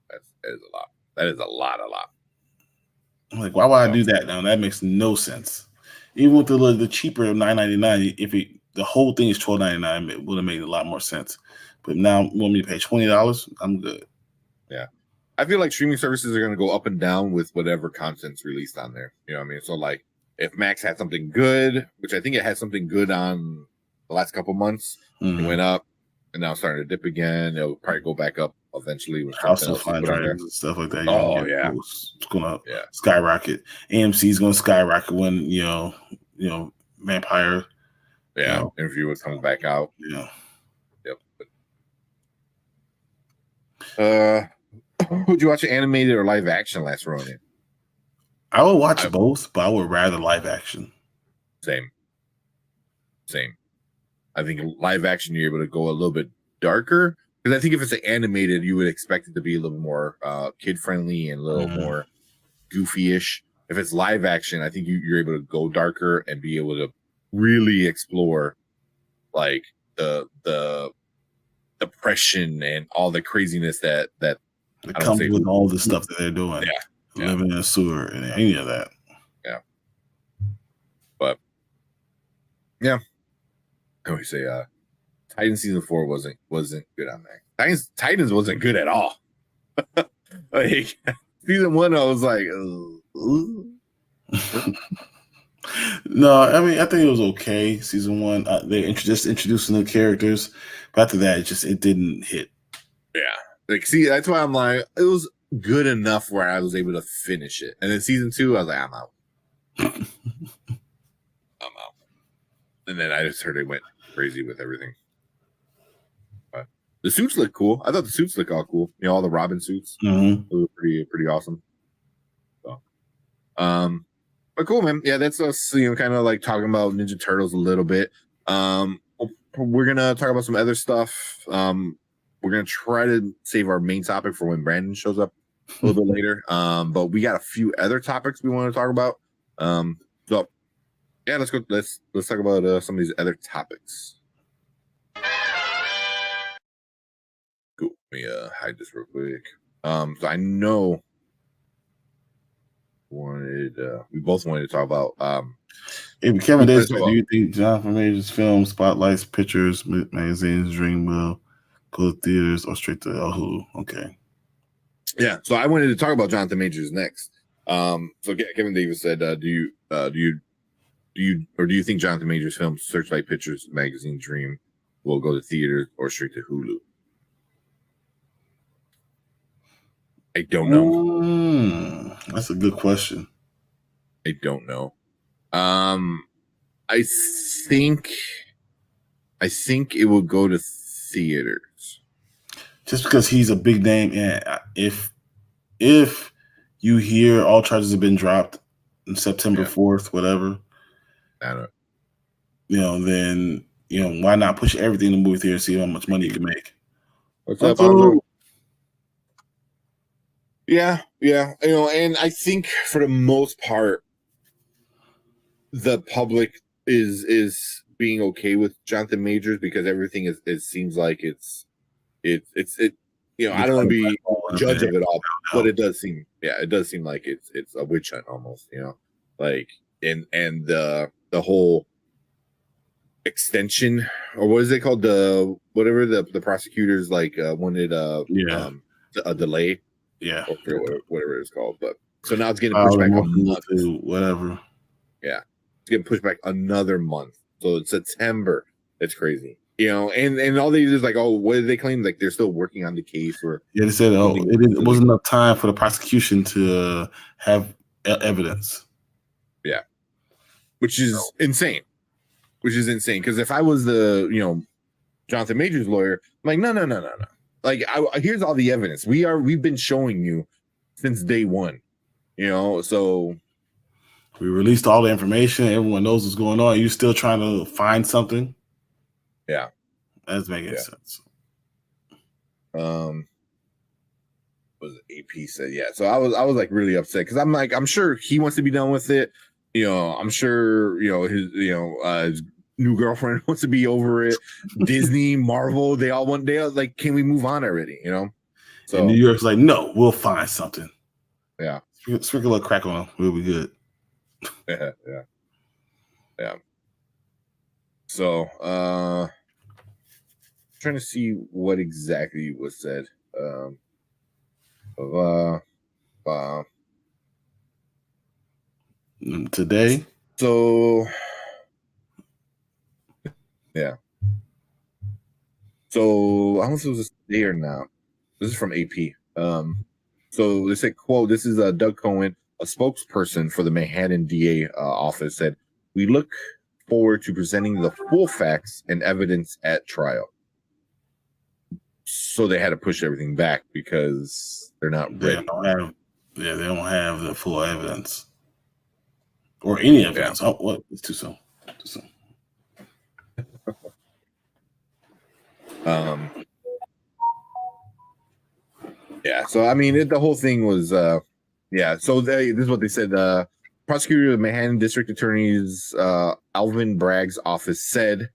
Speaker 1: That is a lot. That is a lot.
Speaker 2: I'm like, why would I do that now? That makes no sense. Even with the cheaper $9.99, if the whole thing is $12.99, it would have made a lot more sense. But now, you want me to pay $20? I'm good.
Speaker 1: Yeah, I feel like streaming services are going to go up and down with whatever content's released on there. You know what I mean? So like, if Max had something good, which I think it had something good on the last couple months, it went up, and now it's starting to dip again. It'll probably go back up eventually with
Speaker 2: House of Fine Dragons and stuff like that.
Speaker 1: Oh yeah,
Speaker 2: it's gonna skyrocket. AMC is gonna skyrocket when you know Vampire.
Speaker 1: Yeah, interview was coming back out.
Speaker 2: Yeah.
Speaker 1: Yep. Would you watch animated or live action last Ronin?
Speaker 2: I would watch both, but I would rather live action.
Speaker 1: Same. I think live action you're able to go a little bit darker, because I think if it's animated, you would expect it to be a little more kid friendly and a little more goofy-ish. If it's live action, I think you're able to go darker and be able to really explore like the depression and all the craziness that
Speaker 2: comes with all the stuff that they're doing. Living in a sewer and any of that.
Speaker 1: Yeah. But yeah. I always say Titans season 4 wasn't good on that. Titans wasn't good at all. Like season 1, I was like,
Speaker 2: No, I mean, I think it was okay. Season 1, they just introducing the characters, but after that, it didn't hit.
Speaker 1: Yeah, like see, that's why I'm like, it was good enough where I was able to finish it, and then season 2, I was like, I'm out. And then I just heard it went crazy with everything. But the suits look cool. I thought the suits look all cool. You know, all the Robin suits. They were pretty awesome. So, but cool, man. Yeah, that's us. You know, kind of like talking about Ninja Turtles a little bit. We're gonna talk about some other stuff. We're gonna try to save our main topic for when Brandon shows up a little bit later. But we got a few other topics we want to talk about. So yeah, let's go. Let's talk about some of these other topics. Cool. Let me hide this real quick. So I know we both wanted to talk about
Speaker 2: Kevin Davis, do you think Jonathan Majors film spotlights pictures, magazines, Dreamville, go to theaters, or straight to Hulu? Okay.
Speaker 1: Yeah, so I wanted to talk about Jonathan Majors next. So Kevin Davis said, do you think Jonathan Majors film Searchlight Pictures magazine Dream will go to theaters or straight to Hulu? I don't know.
Speaker 2: That's a good question.
Speaker 1: I don't know. I think it will go to theaters.
Speaker 2: Just because he's a big name, and if you hear all charges have been dropped on September 4th, whatever,
Speaker 1: I don't know.
Speaker 2: Then why not push everything in the movie theater, see how much money you can make?
Speaker 1: What's up, Alonzo? Yeah, and I think for the most part, the public is being okay with Jonathan Majors because everything it seems like it's I don't want to be a judge of it all, but it does seem like it's a witch hunt almost, like and the whole extension, or what is it called, the prosecutors wanted a delay, or whatever it's called, but so now it's getting pushed back a month
Speaker 2: to whatever.
Speaker 1: Yeah, it's getting pushed back another month, so it's September. It's crazy, and all they do is like, oh, what did they claim? Like they're still working on the case, or
Speaker 2: they said, it wasn't enough time for the prosecution to have evidence.
Speaker 1: Yeah, which is insane. Because if I was the Jonathan Majors lawyer, I'm like, no. Like, here's all the evidence. We've been showing you since day one. So
Speaker 2: we released all the information. Everyone knows what's going on. You're still trying to find something.
Speaker 1: Yeah,
Speaker 2: that's making sense.
Speaker 1: Was AP said, yeah. So I was like really upset because I'm sure he wants to be done with it. I'm sure his new girlfriend wants to be over it. Disney, Marvel, they all like, can we move on already? So
Speaker 2: and New York's like, no, we'll find something.
Speaker 1: Yeah,
Speaker 2: sprinkle a crack on them, we'll be good.
Speaker 1: Yeah. So trying to see what exactly was said.
Speaker 2: Today.
Speaker 1: So yeah. So I don't know if it was today or not. This is from AP. So they said, quote, this is Doug Cohen, a spokesperson for the Manhattan DA office, said, we look forward to presenting the full facts and evidence at trial. So they had to push everything back because they're not ready.
Speaker 2: They don't have the full evidence or any evidence. Yeah. Oh, what? It's too soon.
Speaker 1: Yeah. So I mean, the whole thing was, So this is what they said. Prosecutor of Manhattan District Attorney's Alvin Bragg's office said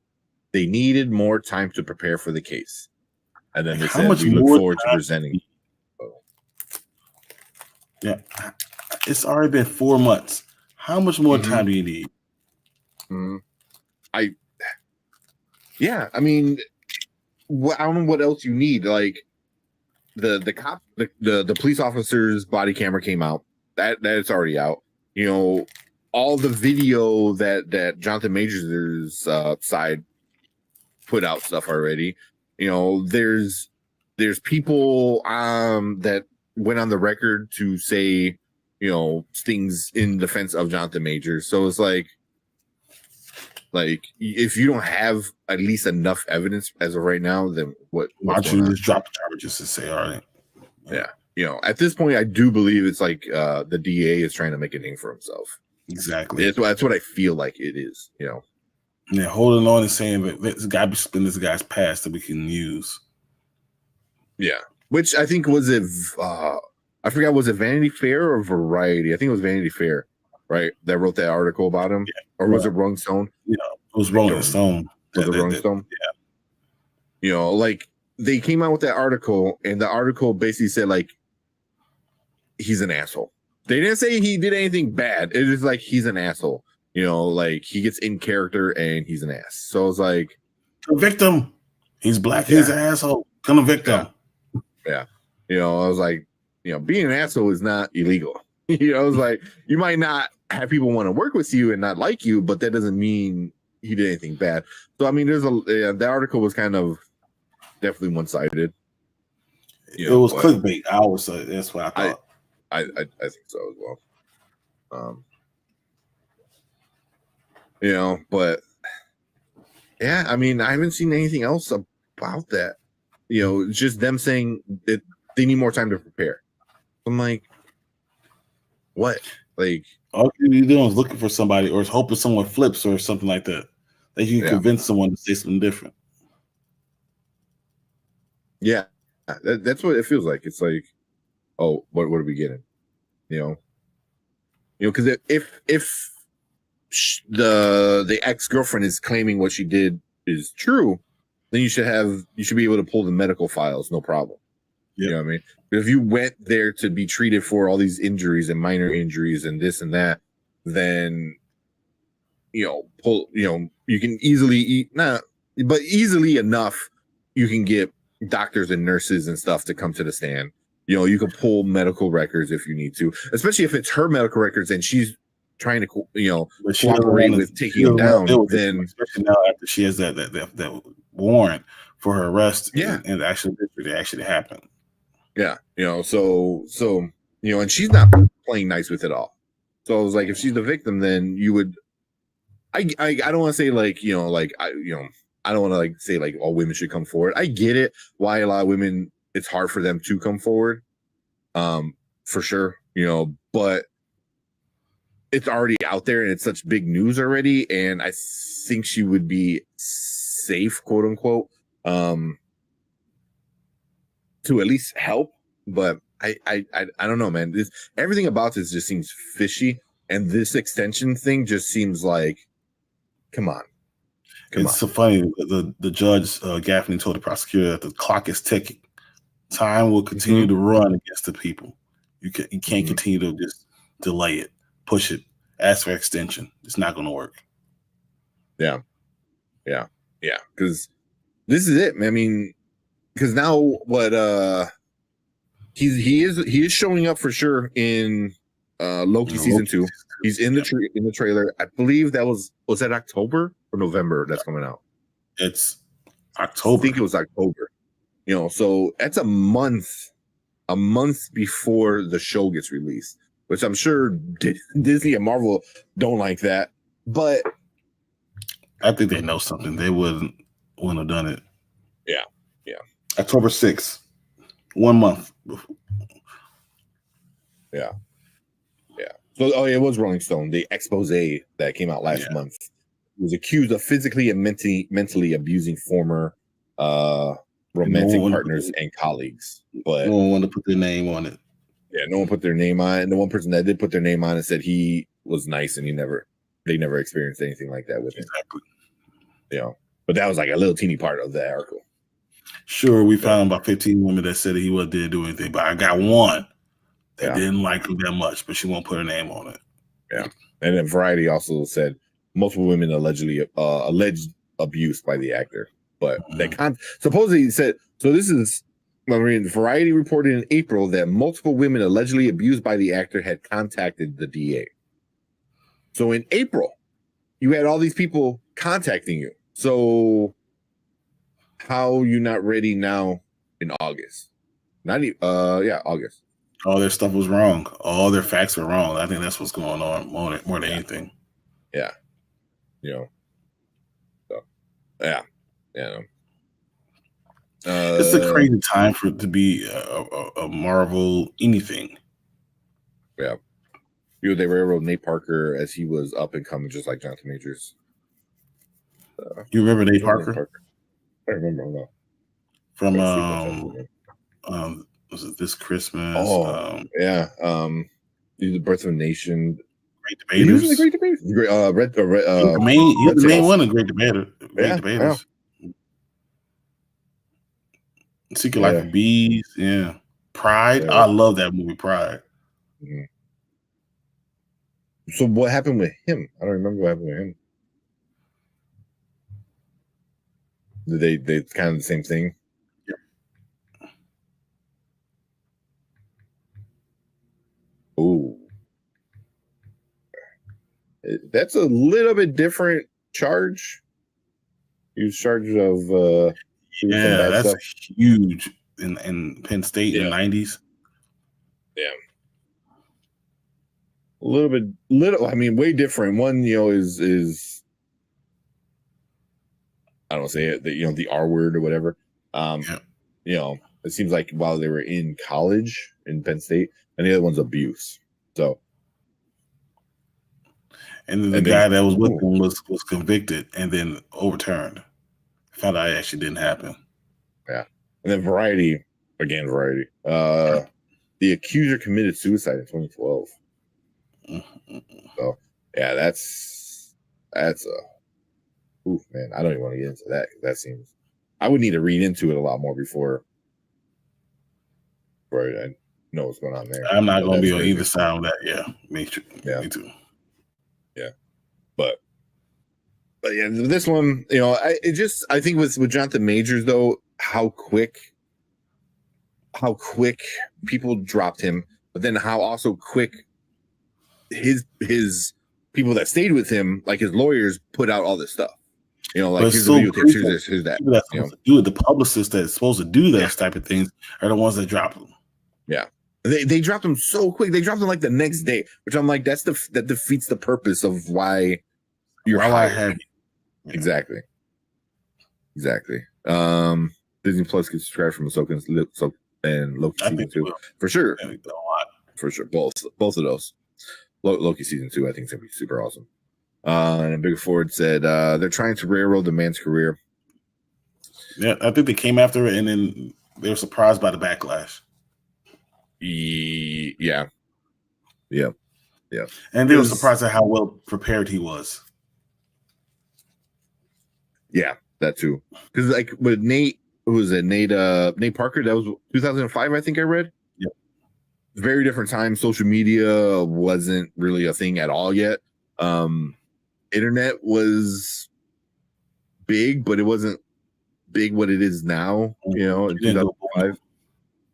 Speaker 1: they needed more time to prepare for the case, and then they said we look forward to presenting.
Speaker 2: Yeah, it's already been 4 months. How much more time do you need?
Speaker 1: I mean, I don't know what else you need. Like the cop, the police officer's body camera came out. That it's already out. All the video that Jonathan Majors' side put out stuff already. There's people that went on the record to say things in defense of Jonathan Majors. So it's like if you don't have at least enough evidence as of right now, then why don't you
Speaker 2: just drop the charges and say, all right?
Speaker 1: Yeah. At this point, I do believe it's like the DA is trying to make a name for himself.
Speaker 2: Exactly.
Speaker 1: That's what I feel like it is.
Speaker 2: Yeah, holding on and saying that this guy be spending this guy's past that we can use.
Speaker 1: Yeah, which I think was I forgot, was it Vanity Fair or Variety? I think it was Vanity Fair, right? That wrote that article about him, or was it Rolling Stone?
Speaker 2: Yeah, it was Rolling Stone.
Speaker 1: Was it Rolling Stone? Yeah. Like they came out with that article, and the article basically said like he's an asshole. They didn't say he did anything bad. It is like he's an asshole. Like he gets in character and he's an ass. So it's like
Speaker 2: convict him. He's black. He's an asshole. Convict him.
Speaker 1: Yeah. I was like, being an asshole is not illegal. It's like you might not have people want to work with you and not like you, but that doesn't mean he did anything bad. So I mean, the article was kind of definitely one-sided.
Speaker 2: It was clickbait. I would say that's what I thought.
Speaker 1: I think so as well. But yeah, I mean, I haven't seen anything else about that. It's just them saying that they need more time to prepare. I'm like, what? Like,
Speaker 2: all you're doing is looking for somebody or is hoping someone flips or something like that. That you can convince someone to say something different. Yeah,
Speaker 1: that's what it feels like. It's like, oh, what are we getting? Because if the ex-girlfriend is claiming what she did is true, then you should be able to pull the medical files, no problem. Yep. You know what I mean? But if you went there to be treated for all these injuries and minor injuries and this and that, then you can easily easily enough you can get doctors and nurses and stuff to come to the stand. You can pull medical records if you need to, especially if it's her medical records and she's trying to cooperate with taking him down. Then
Speaker 2: especially now after she has that warrant for her arrest, and actually happened.
Speaker 1: Yeah, so and she's not playing nice with it all. So I was like, if she's the victim, then you would. I don't want to say like I don't want to like say like all women should come forward. I get it why a lot of women it's hard for them to come forward, for sure. But it's already out there and it's such big news already, and I think she would be safe, quote unquote, to at least help. But I don't know, man. Everything about this just seems fishy, and this extension thing just seems like, come on.
Speaker 2: It's so funny. The judge Gaffney told the prosecutor that the clock is ticking. Time will continue to run against the people. You can't continue to just delay it, push it, ask for extension. It's not going to work.
Speaker 1: Yeah. Because this is it. I mean, because now what? He is showing up for sure in Loki season 2. He's in the trailer. I believe that was that October or November that's coming out.
Speaker 2: It's October.
Speaker 1: I think it was October. So that's a month before the show gets released, which I'm sure Disney and Marvel don't like that. But
Speaker 2: I think they know something. They wouldn't have done it.
Speaker 1: Yeah.
Speaker 2: October 6th, 1 month before.
Speaker 1: Yeah. So, it was Rolling Stone, the expose that came out last month. He was accused of physically and mentally abusing former romantic partners and colleagues. But
Speaker 2: no one wanted to put their name on it.
Speaker 1: Yeah, no one put their name on it. And the one person that did put their name on it said he was nice and they never experienced anything like that with him.
Speaker 2: Exactly.
Speaker 1: But that was like a little teeny part of the article.
Speaker 2: Sure, we found about 15 women that said he didn't do anything, but I got one that didn't like him that much, but she won't put her name on it.
Speaker 1: Yeah. And then Variety also said multiple women alleged abuse by the actor. But supposedly said, so this is, Variety reported in April that multiple women allegedly abused by the actor had contacted the DA. So in April, you had all these people contacting you. So how are you not ready now in August? August.
Speaker 2: All their stuff was wrong. All their facts were wrong. I think that's what's going on more than anything.
Speaker 1: Yeah. So, yeah.
Speaker 2: It's a crazy time for it to be a Marvel anything.
Speaker 1: Yeah. They railroaded Nate Parker as he was up and coming, just like Jonathan Majors.
Speaker 2: You remember Nate Parker?
Speaker 1: I remember him.
Speaker 2: From Was it This Christmas?
Speaker 1: Oh, yeah. The Birth of a Nation.
Speaker 2: Great
Speaker 1: He was in the
Speaker 2: Debaters.
Speaker 1: Great Debaters.
Speaker 2: He was
Speaker 1: Red
Speaker 2: the main
Speaker 1: Tails.
Speaker 2: one in Great Debater. Great
Speaker 1: Yeah,
Speaker 2: Debaters. Secret Life
Speaker 1: yeah.
Speaker 2: of Bees. Yeah. Pride.
Speaker 1: Yeah.
Speaker 2: I love that movie, Pride.
Speaker 1: Mhm. So what happened with him? I don't remember what happened with him. They kind of the same thing.
Speaker 2: Yeah.
Speaker 1: Ooh, that's a little bit different charge. He was charged of doing some bad
Speaker 2: That's
Speaker 1: stuff.
Speaker 2: huge in Penn State in the 90s.
Speaker 1: Yeah. A little bit, I mean, way different. One, is I don't say it, the R word or whatever. It seems like while they were in college in Penn State, and the other one's abuse. So,
Speaker 2: and then the guy that was with him was convicted and then overturned. Found out it actually didn't happen.
Speaker 1: Yeah, and then Variety. The accuser committed suicide in 2012. So, yeah, that's a. Ooh, man, I don't even want to get into that. That seems. I would need to read into it a lot more before I know what's going on there.
Speaker 2: I'm not going to be on either side of that. Yeah, me too.
Speaker 1: Yeah, but yeah, this one, I think with Jonathan Majors though, how quick people dropped him, but then how also quick his people that stayed with him, like his lawyers, put out all this stuff. Here's the videotapes, here's that.
Speaker 2: That's supposed to do it. The publicists that's supposed to do those type of things are the ones that drop them.
Speaker 1: Yeah. They dropped them so quick. They dropped them like the next day, which I'm like, that defeats the purpose of why you're hired. Exactly. Disney Plus gets subscribed from Ahsoka and Loki season 2 for sure. For sure, both of those. Loki season 2, I think, is gonna be super awesome. And Big Ford said they're trying to railroad the man's career.
Speaker 2: Yeah, I think they came after it, and then they were surprised by the backlash.
Speaker 1: Yeah.
Speaker 2: And they were surprised at how well prepared he was.
Speaker 1: Yeah, that too. Because like with Nate, who was it? Nate Parker. That was 2005, I think I read.
Speaker 2: Yeah.
Speaker 1: Very different time. Social media wasn't really a thing at all yet. Internet was big, but it wasn't big what it is now. In 2005.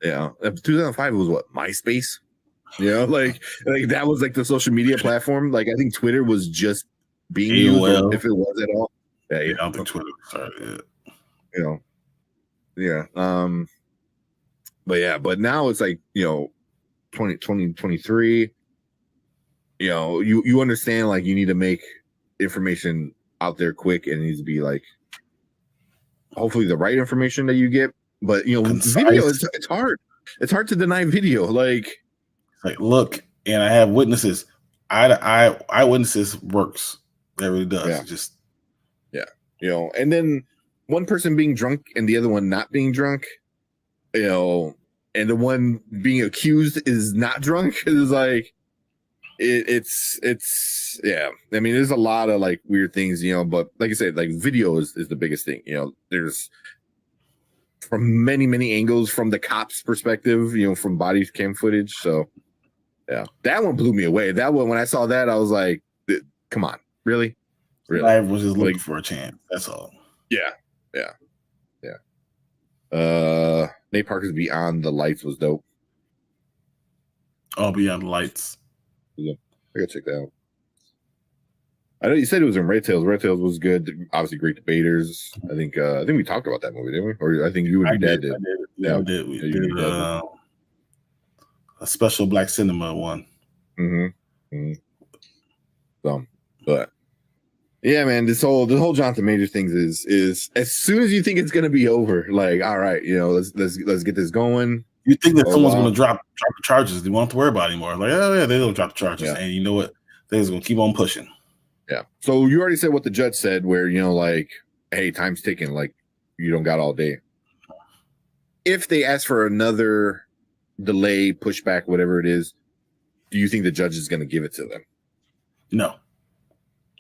Speaker 1: Yeah, 2005 was what, MySpace. Like that was like the social media platform. Like I think Twitter was just being used, if it was at all. Yeah,
Speaker 2: I don't think Twitter started
Speaker 1: yet. But now it's like 2023. You understand, like, you need to make information out there quick, and it needs to be like hopefully the right information that you get. But video, it's hard. It's hard to deny video. Like
Speaker 2: look, and I have witnesses. Eyewitnesses works. That really does.
Speaker 1: Yeah. And then one person being drunk and the other one not being drunk, and the one being accused is not drunk. It's like it's yeah. I mean, there's a lot of like weird things, but like I said, like video is the biggest thing. There's from many angles, from the cops' perspective, from body cam footage. So yeah, that one blew me away. That one, when I saw that, I was like, come on, really?
Speaker 2: I was just looking for a chance. That's all.
Speaker 1: Yeah. Nate Parker's Beyond the Lights was dope.
Speaker 2: Oh, Beyond the Lights.
Speaker 1: Yeah, I gotta check that out. I know you said it was in Red Tails. Red Tails was good. Obviously, Great Debaters. I think we talked about that movie, didn't we? Or I think you and your dad did.
Speaker 2: Yeah, I did. We did a special Black Cinema one.
Speaker 1: But yeah, man, this whole Jonathan Majors thing is as soon as you think it's gonna be over, like, all right, let's get this going.
Speaker 2: You think that someone's gonna drop the charges? They won't have to worry about it anymore. Like, oh yeah, they don't drop the charges, and you know what? They're just gonna keep on pushing.
Speaker 1: Yeah. So you already said what the judge said, where like, hey, time's ticking. Like, you don't got all day. If they ask for another delay, pushback, whatever it is, do you think the judge is going to give it to them?
Speaker 2: No.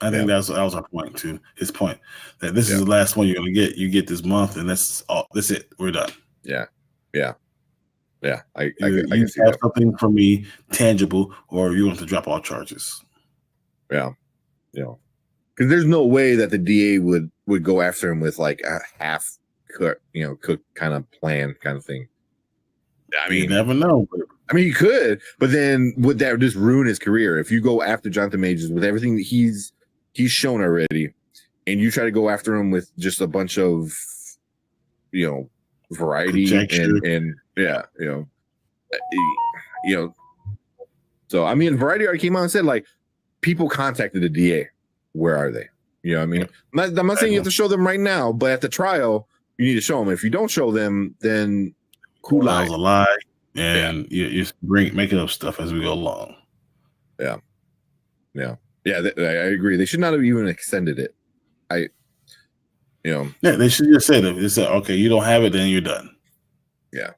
Speaker 2: I think that was our point too. His point that this is the last one you're going to get. You get this month, and that's all. That's it. We're done.
Speaker 1: Yeah. I
Speaker 2: you
Speaker 1: can see
Speaker 2: have
Speaker 1: that.
Speaker 2: something from me tangible, or you want to drop all charges.
Speaker 1: Yeah. Because there's no way that the DA would go after him with like a half cooked kind of plan kind of thing. I mean,
Speaker 2: you never know.
Speaker 1: I mean, he could, but then would that just ruin his career if you go after Jonathan Majors with everything that he's shown already, and you try to go after him with just a bunch of variety and So I mean, Variety already came out and said like people contacted the DA. Where are they? You know what I mean? I'm not saying you have to show them right now, but at the trial, you need to show them. If you don't show them, then cool.
Speaker 2: That was a lie, and you're making up stuff as we go along.
Speaker 1: Yeah. I agree. They should not have even extended it.
Speaker 2: They should just say that. They said, okay, you don't have it, then you're done.
Speaker 1: Yeah,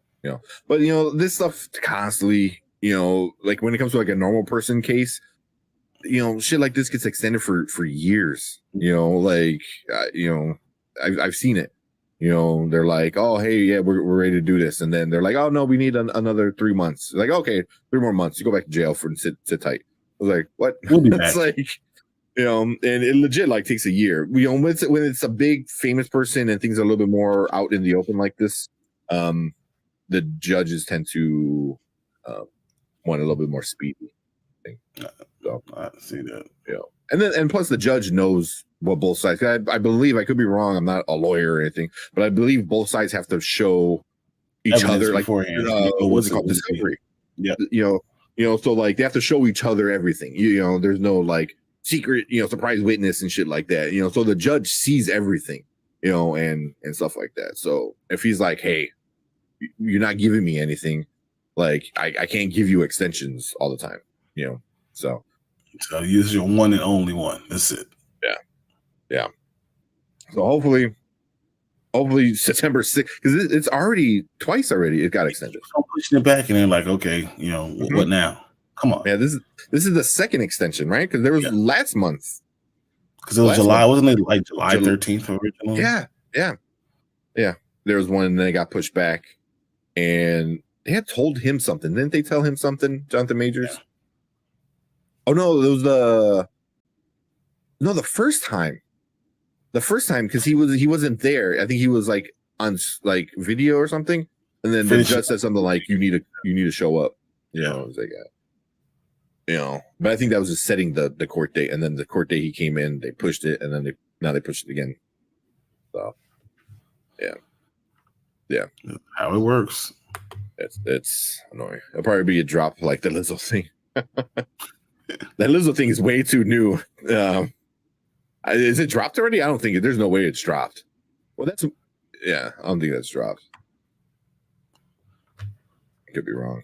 Speaker 1: but this stuff constantly, like when it comes to like a normal person case, shit like this gets extended for years. I've seen it. They're like, oh, hey, yeah, we're ready to do this, and then they're like, oh no, we need another 3 months. Like, okay, 3 more months. You go back to jail and sit tight. I was like, what?
Speaker 2: We'll be
Speaker 1: it's
Speaker 2: back.
Speaker 1: like, and it legit like takes a year. When it's a big famous person and things are a little bit more out in the open like this, the judges tend to want a little bit more speedy. So
Speaker 2: I see that.
Speaker 1: And plus the judge knows what both sides. I believe, I could be wrong. I'm not a lawyer or anything, but I believe both sides have to show each other like what's it called, discovery.
Speaker 2: Yeah.
Speaker 1: So like they have to show each other everything. There's no like secret, surprise witness and shit like that. So the judge sees everything, and stuff like that. So if he's like, hey, you're not giving me anything, like I can't give you extensions all the time, So
Speaker 2: this is your one and only one. That's it.
Speaker 1: Yeah. So hopefully September 6th, because it's already twice already. It got extended.
Speaker 2: I'm pushing it back, and they're like, okay, what now? Come on.
Speaker 1: Yeah, this is the second extension, right? Because there was last month.
Speaker 2: Because it was July, wasn't it? Like July 13th originally.
Speaker 1: Yeah. There was one, and then it got pushed back, and they had told him something. Didn't they tell him something, Jonathan Majors? Yeah. Oh no, it was the first time. The first time, because he wasn't there. I think he was like on like video or something, and then the judge said something like, "You need to show up." I was like, but I think that was just setting the court date, and then the court date he came in, they pushed it, and then they pushed it again. So, yeah,
Speaker 2: how it works.
Speaker 1: It's annoying. It'll probably be a drop like the Lizzo thing. That Lizzo thing is way too new. Is it dropped already? I don't think there's no way it's dropped. Well, I don't think that's dropped. I could be wrong.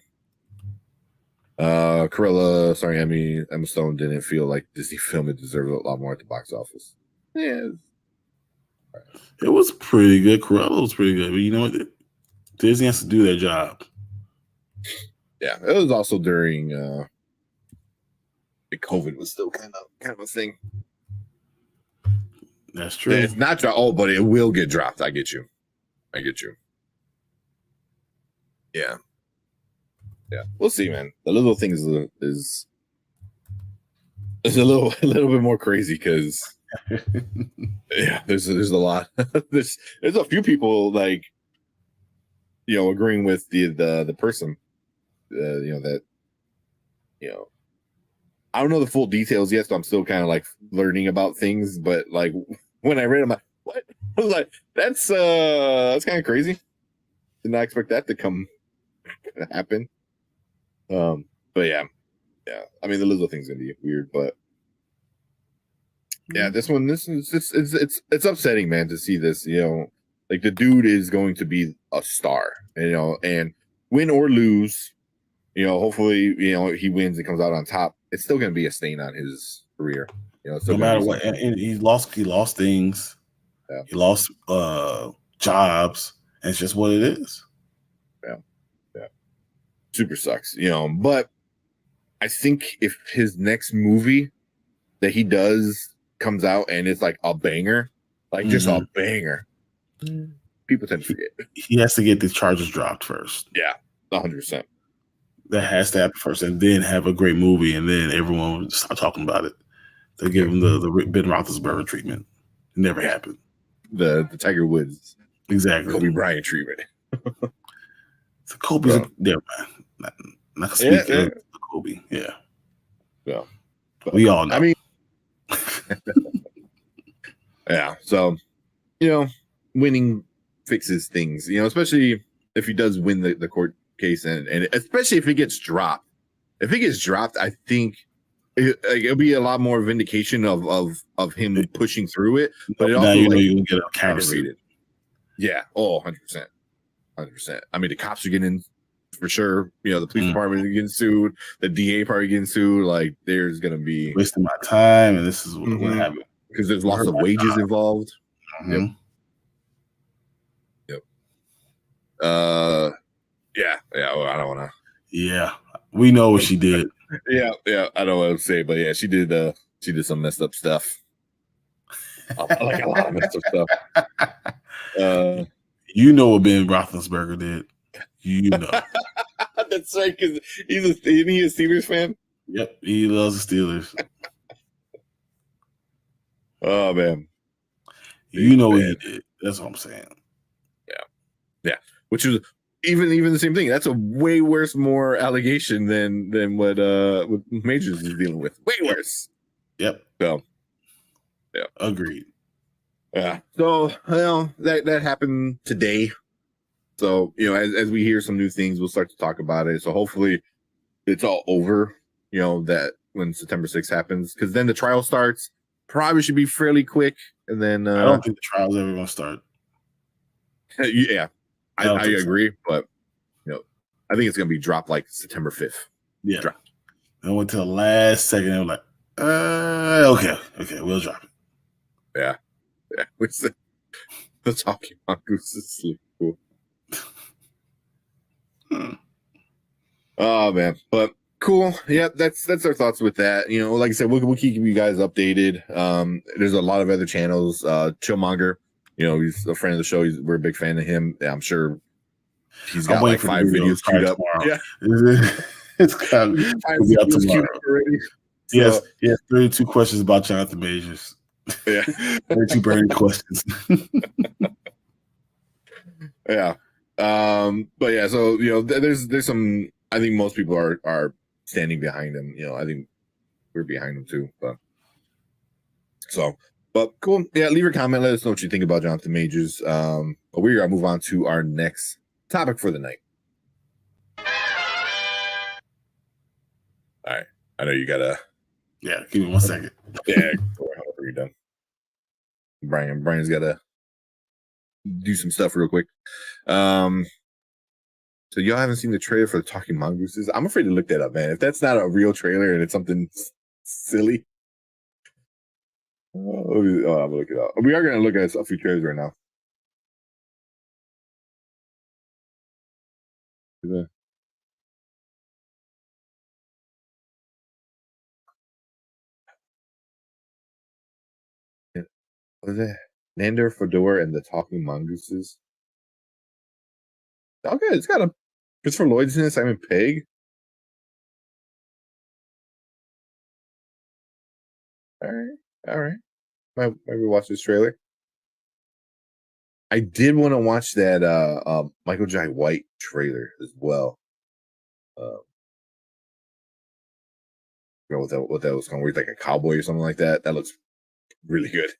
Speaker 1: Corella, sorry, Emma Stone didn't feel like Disney film it deserved a lot more at the box office. Yeah.
Speaker 2: It was pretty good. Corella was pretty good, but you know what? Disney has to do their job.
Speaker 1: Yeah, it was also during COVID was still kind of a thing.
Speaker 2: That's true.
Speaker 1: It's not dropped. Oh, but it will get dropped. I get you. Yeah. We'll see, man. The little thing is a little bit more crazy because there's a lot. there's a few people like agreeing with the person. That I don't know the full details yet, so I'm still kind of like learning about things. But like when I read it, I'm like, what? I was like, that's kind of crazy. Did not expect that to happen. But yeah. I mean, the Lizzo thing's gonna be weird, but yeah, this is it's upsetting, man, to see this. Like the dude is going to be a star, and win or lose, hopefully, he wins and comes out on top. It's still going to be a stain on his career.
Speaker 2: No matter what, and he lost things. Yeah. He lost jobs, and it's just what it is.
Speaker 1: Yeah. super sucks, but I think if his next movie that he does comes out and it's like a banger, like just a banger, people tend to forget.
Speaker 2: He has to get the charges dropped first.
Speaker 1: Yeah, 100%.
Speaker 2: That has to happen first, and then have a great movie, and then everyone will start talking about it. They give him the Ben Roethlisberger treatment. It never happened.
Speaker 1: The Tiger Woods,
Speaker 2: exactly.
Speaker 1: Kobe Bryant treatment.
Speaker 2: So Kobe's there, man. Not to speak of Kobe. Yeah.
Speaker 1: Yeah.
Speaker 2: We all know.
Speaker 1: I mean, yeah. So, winning fixes things, especially if he does win the court case, and especially if it gets dropped. If it gets dropped, I think it'll be a lot more vindication of him pushing through it. But it also
Speaker 2: you get a countersuit.
Speaker 1: Yeah. Oh, 100%. 100%. I mean, the cops are getting for sure. The police department is getting sued. The DA probably getting sued. Like, there's gonna be
Speaker 2: wasting my time, and this is what happened
Speaker 1: because there's lots of wages involved. Yep. Yeah. Well, I don't want to.
Speaker 2: Yeah, we know what she did.
Speaker 1: Yeah. I don't want to say, but yeah, she did some messed up stuff. Like a lot of messed up stuff.
Speaker 2: You know what Ben Roethlisberger did. You know.
Speaker 1: That's right, because isn't he a Steelers fan?
Speaker 2: Yep, he loves the Steelers.
Speaker 1: Oh man,
Speaker 2: you know what he did. That's what I'm saying.
Speaker 1: Yeah. Which is even the same thing. That's a way more allegation than what Majors is dealing with. Way worse.
Speaker 2: Yep.
Speaker 1: So, yeah,
Speaker 2: agreed.
Speaker 1: Yeah. So, that happened today. So, as we hear some new things, we'll start to talk about it. So hopefully it's all over, that when September 6th happens, because then the trial starts. Probably should be fairly quick. And then
Speaker 2: I don't think the trial's ever going to start.
Speaker 1: Yeah, I agree. So. But, I think it's going to be dropped like September 5th.
Speaker 2: Yeah. Dropped. And went to the last second. They were like, okay, we'll drop it.
Speaker 1: Yeah. The talking mongoose is really cool. Oh man, but cool. Yeah, that's our thoughts with that. Like I said, we'll keep you guys updated. There's a lot of other channels. Chillmonger, he's a friend of the show. We're a big fan of him. Yeah, I'm sure he's got like 5 videos queued up.
Speaker 2: Yeah, it's kind of
Speaker 1: 5 videos queued up already.
Speaker 2: Yes, 32 questions about Jonathan Majors.
Speaker 1: Yeah,
Speaker 2: 32 burning questions.
Speaker 1: Yeah. But yeah, so there's some. I think most people are standing behind him. I think we're behind him too. But cool. Yeah, leave a comment. Let us know what you think about Jonathan Majors. But we're gonna move on to our next topic for the night. All right. I know you gotta.
Speaker 2: Yeah, give me 1 second.
Speaker 1: Yeah, however you're done. Brian's gotta do some stuff real quick. So y'all haven't seen the trailer for the Talking Mongooses? I'm afraid to look that up, man. If that's not a real trailer and it's something silly, I'm gonna look it up. We are gonna look at a few trailers right now. What is it? Nander Fedor and the Talking Mongooses. Okay, it's got a Christopher Lloyd's in it, Simon Pegg. All right. Maybe watch this trailer. I did want to watch that Michael Jai White trailer as well. What that was kind of like a cowboy or something like that. That looks really good.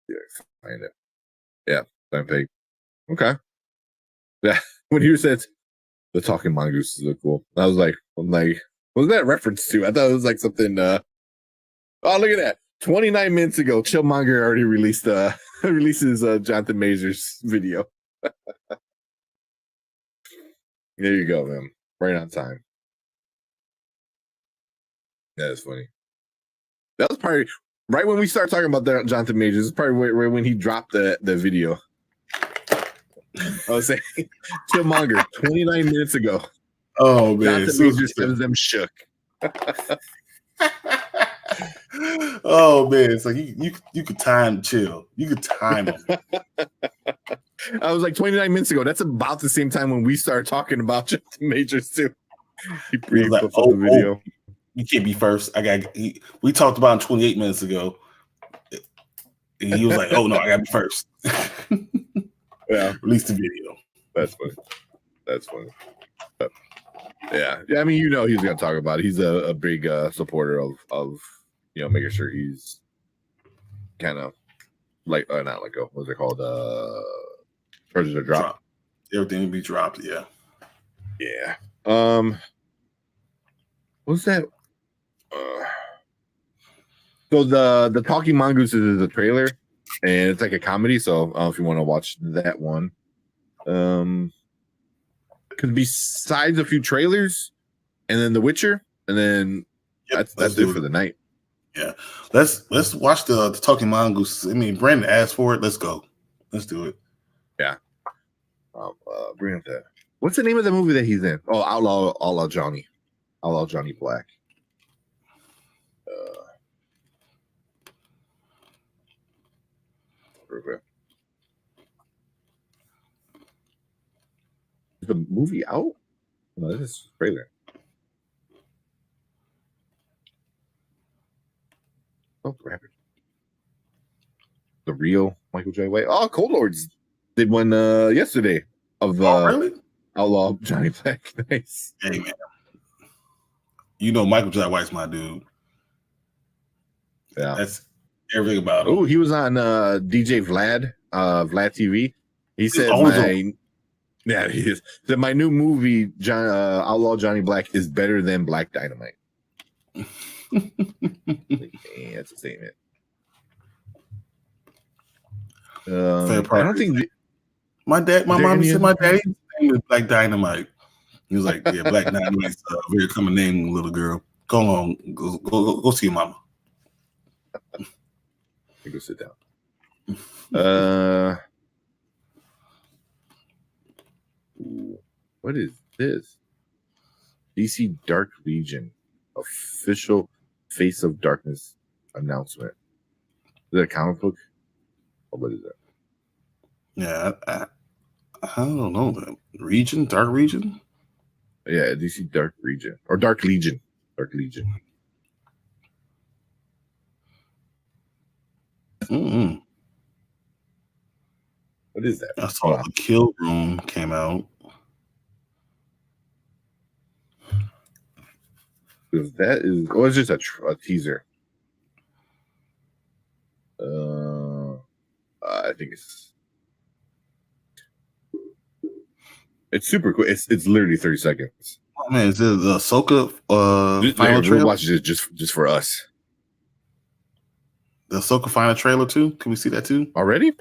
Speaker 1: Yeah, find it. Yeah, Simon Pegg. Okay. Yeah, when you said the Talking Mongooses look cool, I'm like, what was that reference to? I thought it was like something. Oh, look at that! 29 minutes ago, Chillmonger already releases Jonathan Majors video. There you go, man. Right on time. That is funny. That was probably right when we start talking about Jonathan Majors. It's probably right when he dropped the video. I was saying, Killmonger, 29 minutes ago.
Speaker 2: Oh man,
Speaker 1: Jonathan Major sends them shook.
Speaker 2: Oh man, it's like you could time chill. You could time them.
Speaker 1: I was like 29 minutes ago. That's about the same time when we started talking about Jonathan Majors too. He
Speaker 2: was like,
Speaker 1: put the video.
Speaker 2: You can't be first. We talked about him 28 minutes ago. And he was like, "Oh no, I gotta be first."
Speaker 1: Yeah,
Speaker 2: release the video.
Speaker 1: That's funny. But, yeah. I mean, he's gonna talk about it. He's a big supporter of making sure he's kind of not let go. What's it called? Charges are dropped.
Speaker 2: Everything will be dropped. Yeah.
Speaker 1: Yeah. What's that? So the Talking Mongoose is a trailer, and it's like a comedy. So if you want to watch that one, because besides a few trailers, and then The Witcher, and then that's it for the night.
Speaker 2: Yeah, let's watch the Talking Mongoose. I mean, Brandon asked for it. Let's go. Let's do it.
Speaker 1: Yeah. Bring up that. What's the name of the movie that he's in? Oh, Outlaw Johnny Black. Is the movie out? No, this is trailer. Oh, rapper. The real Michael J. White. Oh, Cold Lords did one yesterday of
Speaker 2: really?
Speaker 1: Outlaw Johnny Black. Nice.
Speaker 2: Hey man, Michael J. White's my dude.
Speaker 1: Yeah,
Speaker 2: that's everything about him.
Speaker 1: Oh, he was on DJ Vlad TV. He said yeah, he is. That my new movie, Outlaw Johnny Black, is better than Black Dynamite. That's a statement. I don't think
Speaker 2: my mom said my daddy's name is Black Dynamite. He was like, "Yeah, Black Dynamite's a very common name, little girl. Go on, go see your mama."
Speaker 1: Go sit down. What is this? DC Dark Legion official Face of Darkness announcement. Is that a comic book? Or what is that?
Speaker 2: Yeah, I don't know. The Dark Region?
Speaker 1: Yeah, DC Dark Region. Or Dark Legion. Dark Legion.
Speaker 2: Mm-hmm.
Speaker 1: What is that?
Speaker 2: I saw the Kill Room came out.
Speaker 1: That is, it's just a teaser. I think it's super quick. It's literally 30 seconds.
Speaker 2: Oh man, is it the Ahsoka final trailer?
Speaker 1: We'll watch it just for us.
Speaker 2: The Ahsoka final trailer too? Can we see that too?
Speaker 1: Already?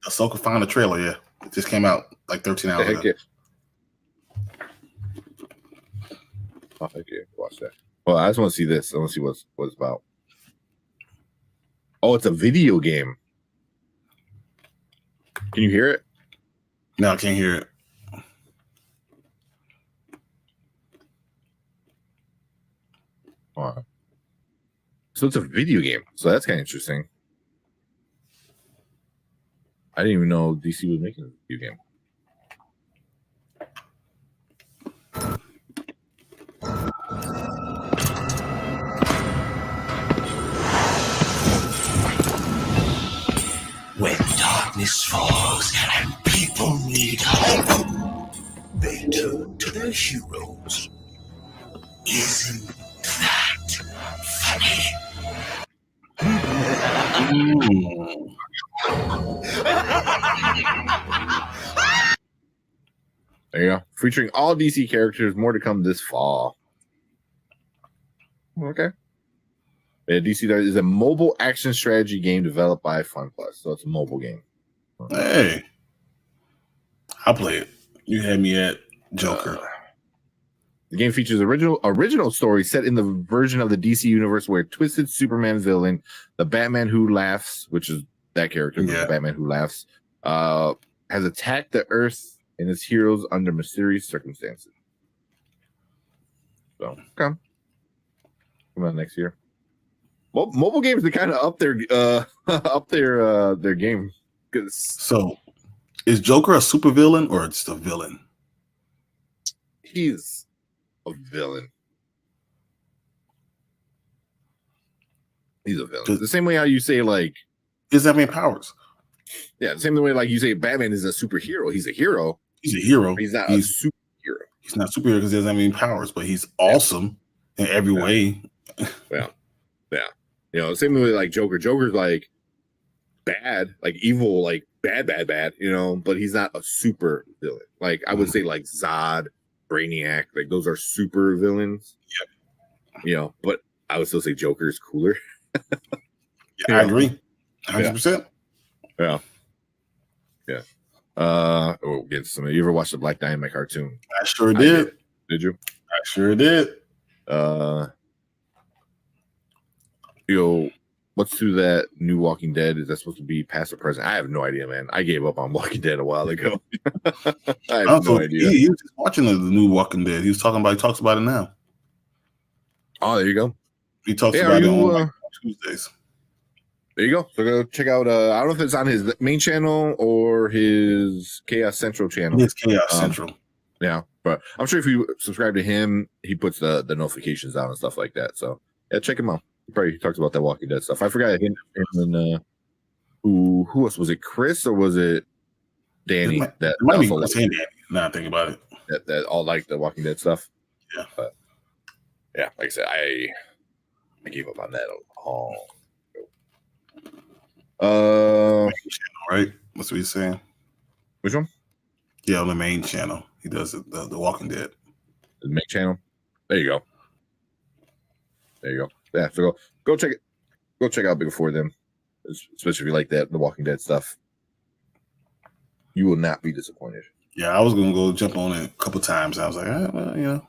Speaker 2: Ahsoka final trailer, yeah. It just came out like 13 hours ago.
Speaker 1: Yeah. Oh, heck yeah. Watch that. Well, I just want to see this. I want to see what it's about. Oh, it's a video game. Can you hear it?
Speaker 2: No, I can't hear it.
Speaker 1: Wow. So it's a video game. So that's kind of interesting. I didn't even know DC was making a video game.
Speaker 3: When darkness falls and people need hope, they turn to their heroes. Isn't that funny?
Speaker 1: There you go. Featuring all DC characters. More to come this fall. Okay. Yeah, DC is a mobile action strategy game developed by FunPlus. So it's a mobile game.
Speaker 2: Hey. I'll play it. You had me at Joker.
Speaker 1: The game features original story set in the version of the DC universe where twisted Superman villain, the Batman Who Laughs, which is that character, the Batman Who Laughs, has attacked the Earth and its heroes under mysterious circumstances. So, come on next year. Mobile games are kind of up their game.
Speaker 2: So, is Joker a supervillain or just a villain?
Speaker 1: He's a villain. He's a villain. The same way how you say like,
Speaker 2: does that mean powers?
Speaker 1: Yeah, the same way like you say Batman is a superhero. He's a hero.
Speaker 2: He's a hero.
Speaker 1: He's not a superhero.
Speaker 2: He's not superhero because he doesn't have any powers, but he's awesome in every way.
Speaker 1: Yeah. You know, same way like Joker. Joker's like bad, like evil, like bad. You know, but he's not a super villain. Like I would say like Zod, Brainiac, like those are super villains.
Speaker 2: Yep.
Speaker 1: You know, but I would still say Joker is cooler.
Speaker 2: I agree, 100%.
Speaker 1: Yeah. We'll get to some. You ever watched the Black Dynamite cartoon?
Speaker 2: I sure did.
Speaker 1: Did you?
Speaker 2: I sure did.
Speaker 1: What's through that new Walking Dead? Is that supposed to be past or present? I have no idea, man. I gave up on Walking Dead a while ago. I have no idea.
Speaker 2: He was just watching the new Walking Dead. He talks about it now.
Speaker 1: Oh, there you go.
Speaker 2: He talks about it on Tuesdays.
Speaker 1: There you go. So go check out. I don't know if it's on his main channel or his Chaos Central channel.
Speaker 2: It's Chaos Central.
Speaker 1: Yeah, but I'm sure if you subscribe to him, he puts the notifications on and stuff like that. So yeah, check him out. He probably talks about that Walking Dead stuff. I forgot him and who else was it? Chris or was it Danny?
Speaker 2: It might be Chris and Danny. Now I think about it.
Speaker 1: That all like the Walking Dead stuff.
Speaker 2: Yeah,
Speaker 1: but yeah, like I said, I gave up on that all.
Speaker 2: Main channel, right? What's what he's saying?
Speaker 1: Which one?
Speaker 2: Yeah, on the main channel. He does the Walking Dead.
Speaker 1: The main channel. There you go. Yeah, so go check it. Go check out Before Them, especially if you like the Walking Dead stuff. You will not be disappointed.
Speaker 2: Yeah, I was gonna go jump on it a couple times. I was like, well, you know,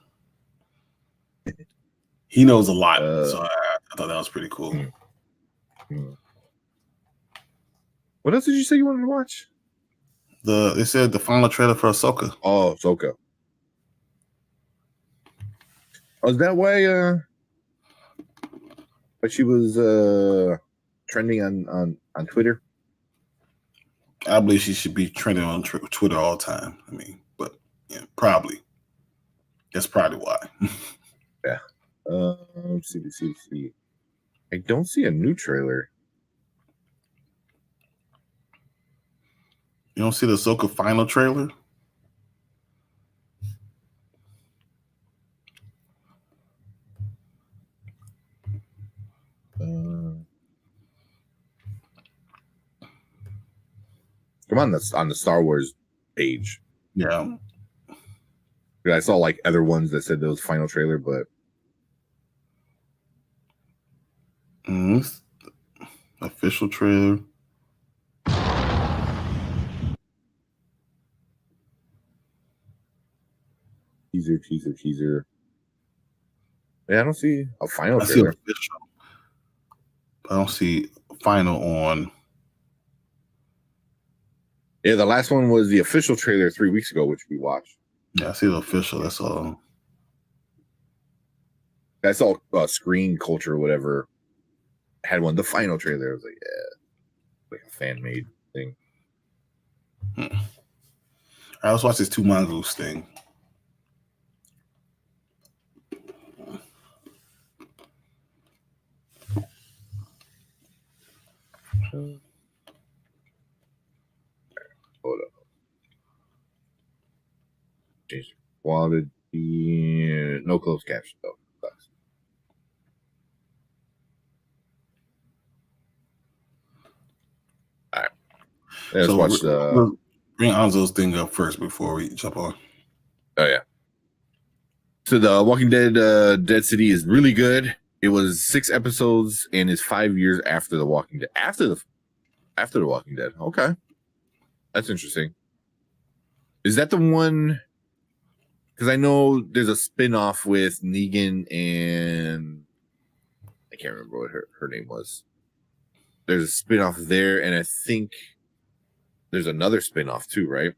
Speaker 2: he knows a lot, so I thought that was pretty cool.
Speaker 1: What else did you say you wanted to watch?
Speaker 2: They said the final trailer for Ahsoka.
Speaker 1: Oh, Ahsoka. Oh, is that why? But she was trending on Twitter.
Speaker 2: I believe she should be trending on Twitter all the time. I mean, but yeah, probably. That's probably why.
Speaker 1: Yeah. Let's see. I don't see a new trailer.
Speaker 2: You don't see the Ahsoka final trailer?
Speaker 1: Come on, that's on the Star Wars page.
Speaker 2: Yeah.
Speaker 1: I saw like other ones that said there was final trailer, but
Speaker 2: official trailer.
Speaker 1: Teaser. Yeah, I don't see a final trailer.
Speaker 2: See official. I don't see final on.
Speaker 1: Yeah, the last one was the official trailer 3 weeks ago, which we watched.
Speaker 2: Yeah, I see the official. That's all.
Speaker 1: That's all Screen Culture or whatever had one. The final trailer, I was like, yeah, like a fan made thing.
Speaker 2: I was watching this Two Mongoose thing.
Speaker 1: Hold up. Change quality. No closed caption though. Sucks. All right. Let's watch the.
Speaker 2: Bring Anzo's thing up first before we jump on.
Speaker 1: Oh yeah. So the Walking Dead Dead City is really good. It was 6 episodes and is 5 years after the Walking Dead. After the Walking Dead. Okay. That's interesting. Is that the one? Because I know there's a spin-off with Negan and I can't remember what her name was. There's a spin-off there, and I think there's another spinoff too, right?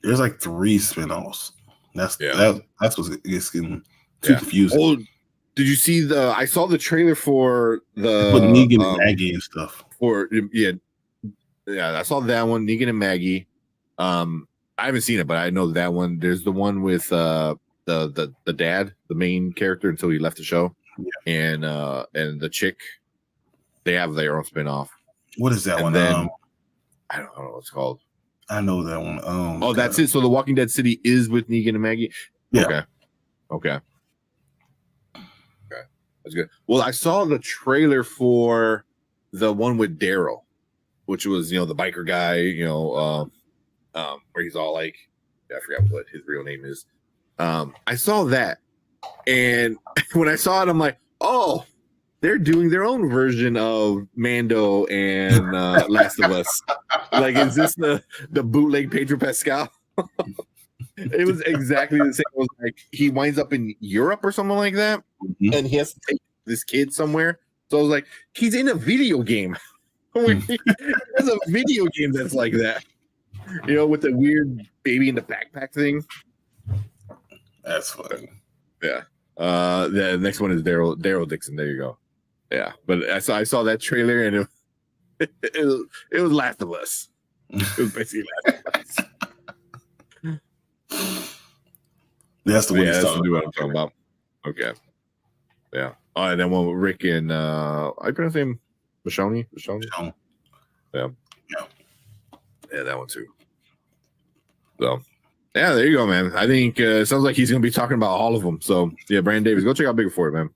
Speaker 2: There's like 3 spinoffs. That's what gets getting too
Speaker 1: Yeah.
Speaker 2: confusing.
Speaker 1: Oh, did you see I saw the trailer for
Speaker 2: They put
Speaker 1: the
Speaker 2: Negan and Maggie and stuff.
Speaker 1: I saw that one, Negan and Maggie. I haven't seen it, but I know that one. There's the one with the dad, the main character until he left the show, and the chick. They have their own spinoff.
Speaker 2: What is that
Speaker 1: and
Speaker 2: one?
Speaker 1: Then I don't know what it's called.
Speaker 2: I know that one.
Speaker 1: That's it. So the Walking Dead City is with Negan and Maggie.
Speaker 2: Yeah.
Speaker 1: Okay. That's good. Well, I saw the trailer for the one with Daryl, which was the biker guy. Where he's all like, I forgot what his real name is. I saw that, and when I saw it, I'm like, oh, they're doing their own version of Mando and Last of Us. Like, is this the bootleg Pedro Pascal? It was exactly the same. It was like he winds up in Europe or something like that, and he has to take this kid somewhere. So I was like, he's in a video game. There's a video game that's like that, with the weird baby in the backpack thing.
Speaker 2: That's funny.
Speaker 1: Yeah. The next one is Daryl Dixon. There you go. Yeah, but I saw that trailer and it was Last of Us. It was basically Last of Us.
Speaker 2: That's the one.
Speaker 1: That's what I'm talking about. Okay. Yeah. Oh, and then one with Rick and I pronounce him Michonne. Yeah. Yeah, that one too. So, yeah, there you go, man. I think it sounds like he's going to be talking about all of them. So, yeah, Brandon Davis, go check out Bigger For It, man.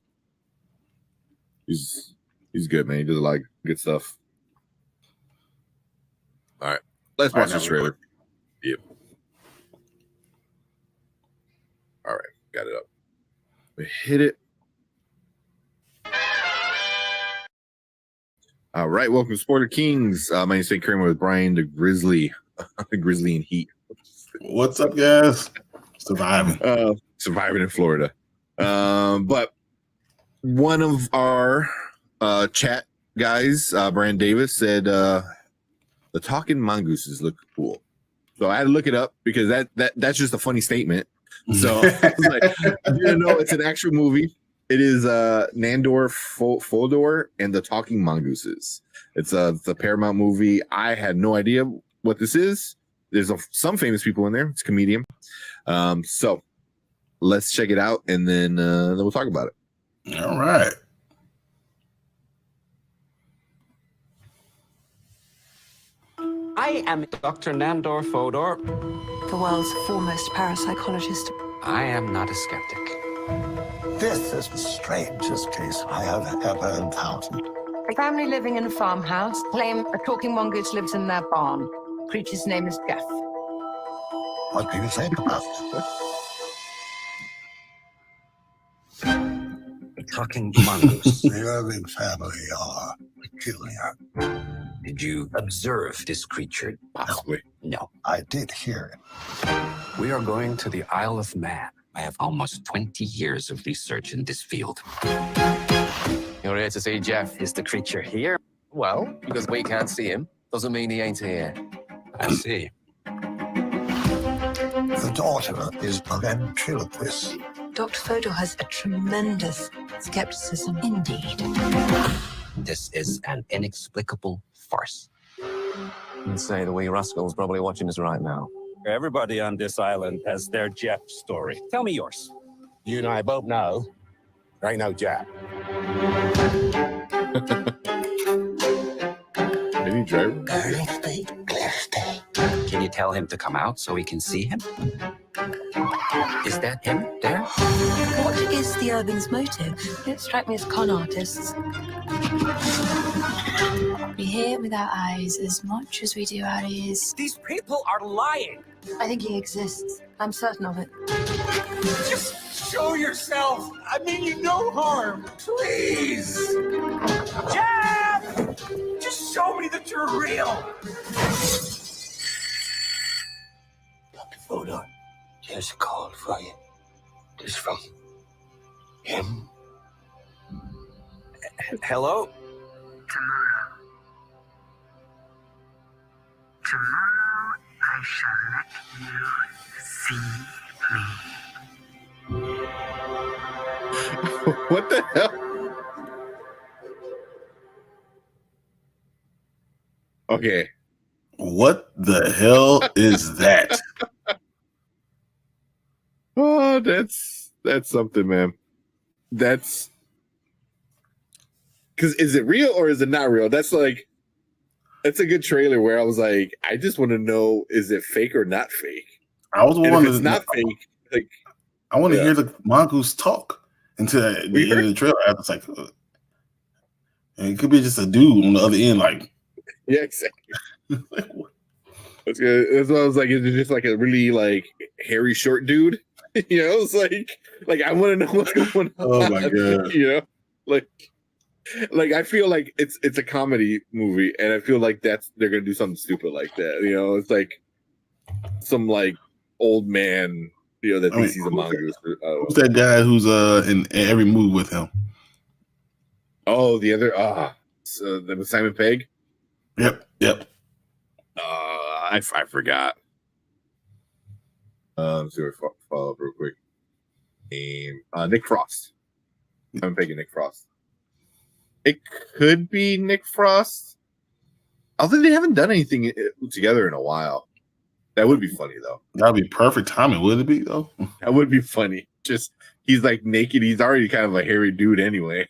Speaker 1: He's good, man. He does a lot of good stuff. All right, let's watch this trailer. Yep. All right, got it up. We hit it. All right, welcome to Spoiler Kings. My name's St. Kramer with Brian the Grizzly, the Grizzly and Heat.
Speaker 2: What's up, guys?
Speaker 1: Surviving in Florida. But one of our chat guys, Brian Davis, said the talking mongooses look cool. So I had to look it up because that's just a funny statement. So I was like, it's an actual movie. It is Nandor Fodor and the Talking Mongooses. It's the Paramount movie. I had no idea what this is. There's some famous people in there. It's a comedian. So let's check it out, and then we'll talk about it.
Speaker 2: All right.
Speaker 4: I am Dr. Nandor Fodor.
Speaker 5: The world's foremost parapsychologist.
Speaker 4: I am not a skeptic.
Speaker 3: This is the strangest case I have ever encountered.
Speaker 5: A family living in a farmhouse claim a talking mongoose lives in their barn. Creature's name is Jeff.
Speaker 3: What do you think about it?
Speaker 4: The talking mongoose.
Speaker 3: The Irving family are peculiar.
Speaker 4: Did you observe this creature?
Speaker 1: Possibly.
Speaker 4: No.
Speaker 3: I did hear it.
Speaker 4: We are going to the Isle of Man. I have almost 20 years of research in this field.
Speaker 6: You're here to see Jeff.
Speaker 4: Is the creature here?
Speaker 6: Well, because we can't see him, doesn't mean he ain't here.
Speaker 4: I see.
Speaker 3: The daughter is a ventriloquist.
Speaker 5: Dr. Fodor has a tremendous skepticism indeed.
Speaker 4: This is an inexplicable farce.
Speaker 6: You'd say the wee rascal's probably watching us right now.
Speaker 7: Everybody on this island has their Jeff story. Tell me yours.
Speaker 8: You and I both know there ain't no Jack.
Speaker 1: Any driver?
Speaker 3: Early state, clear state.
Speaker 4: Can you tell him to come out so we can see him? Is that him there?
Speaker 5: What is the Irving's motive? It strikes me as con artists.
Speaker 9: We hear with our eyes as much as we do our ears.
Speaker 7: These people are lying.
Speaker 5: I think he exists. I'm certain of it.
Speaker 7: Just show yourself. I mean you no harm. Please. Jeff! Just show me that you're real.
Speaker 3: Dr. Fodor, there's a call for you. This from him.
Speaker 4: Hello?
Speaker 10: Tomorrow
Speaker 1: What the hell? Okay.
Speaker 2: What the hell is that?
Speaker 1: Oh, that's something, man. That's because is it real or is it not real? That's a good trailer where I was like, I just want to know, is it fake or not fake?
Speaker 2: I was
Speaker 1: And if
Speaker 2: wondering.
Speaker 1: it's not fake, like
Speaker 2: I want to
Speaker 1: yeah.
Speaker 2: hear the mongoose talk until the end of the trailer. I was like, and it could be just a dude on the other end, like,
Speaker 1: yeah, exactly. That's good. That's what I was like. Is it just like a really like hairy short dude? You know, it's like I want to know what's going on.
Speaker 2: Oh my god!
Speaker 1: You know, like I feel like it's a comedy movie, and I feel like they're gonna do something stupid like that. You know, it's like some like old man, you know, that thinks he's a mongoose.
Speaker 2: Who's that guy who's in every movie with him?
Speaker 1: Oh, the other so that was Simon Pegg.
Speaker 2: Yep.
Speaker 1: I forgot. Let's see if I follow up real quick. Name Nick Frost. I'm picking Nick Frost. It could be Nick Frost. Although they haven't done anything together in a while. That would be funny though.
Speaker 2: That'd be perfect timing, would it be though?
Speaker 1: That would be funny. Just he's like naked. He's already kind of a hairy dude anyway.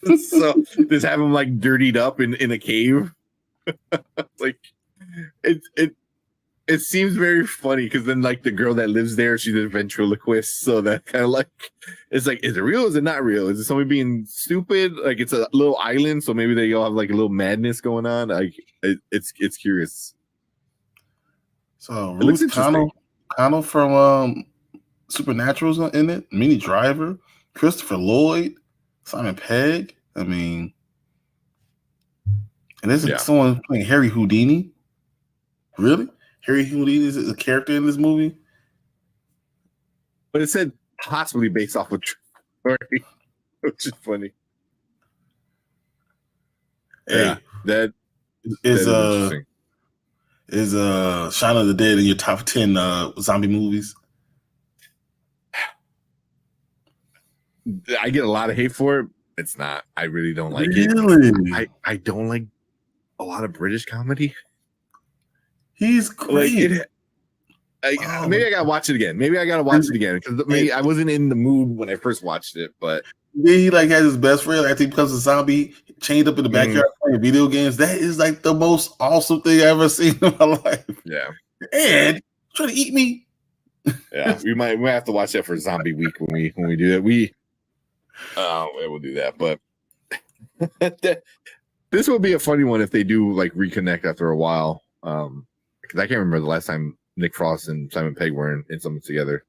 Speaker 1: So just have him like dirtied up in a cave. Like it seems very funny because then like the girl that lives there, she's a ventriloquist, so that kind of like it's like, is it real? Is it not real? Is it somebody being stupid? Like it's a little island, so maybe they all have like a little madness going on. Like it's curious.
Speaker 2: So
Speaker 1: It looks
Speaker 2: Ruth Connell from Supernatural's in it. Minnie Driver, Christopher Lloyd, Simon Pegg. I mean, and there's someone playing Harry Houdini. Really? Harry Houdini is a character in this movie?
Speaker 1: But it said possibly based off of true story, which is funny.
Speaker 2: Hey,
Speaker 1: yeah, that
Speaker 2: is
Speaker 1: interesting.
Speaker 2: Is Shaun of the Dead in your top 10 zombie movies?
Speaker 1: I get a lot of hate for it. It's not. I really don't like
Speaker 2: it.
Speaker 1: I don't like a lot of British comedy.
Speaker 2: He's great.
Speaker 1: Maybe I gotta watch it again. Maybe I gotta watch it again because maybe I wasn't in the mood when I first watched it. But
Speaker 2: he like has his best friend after he becomes a zombie, chained up in the backyard playing video games. That is like the most awesome thing I've ever seen in my life.
Speaker 1: Yeah,
Speaker 2: and trying to eat me.
Speaker 1: Yeah, we might have to watch that for Zombie Week when we do that. We'll do that. But this would be a funny one if they do like reconnect after a while. Because I can't remember the last time Nick Frost and Simon Pegg were in something together.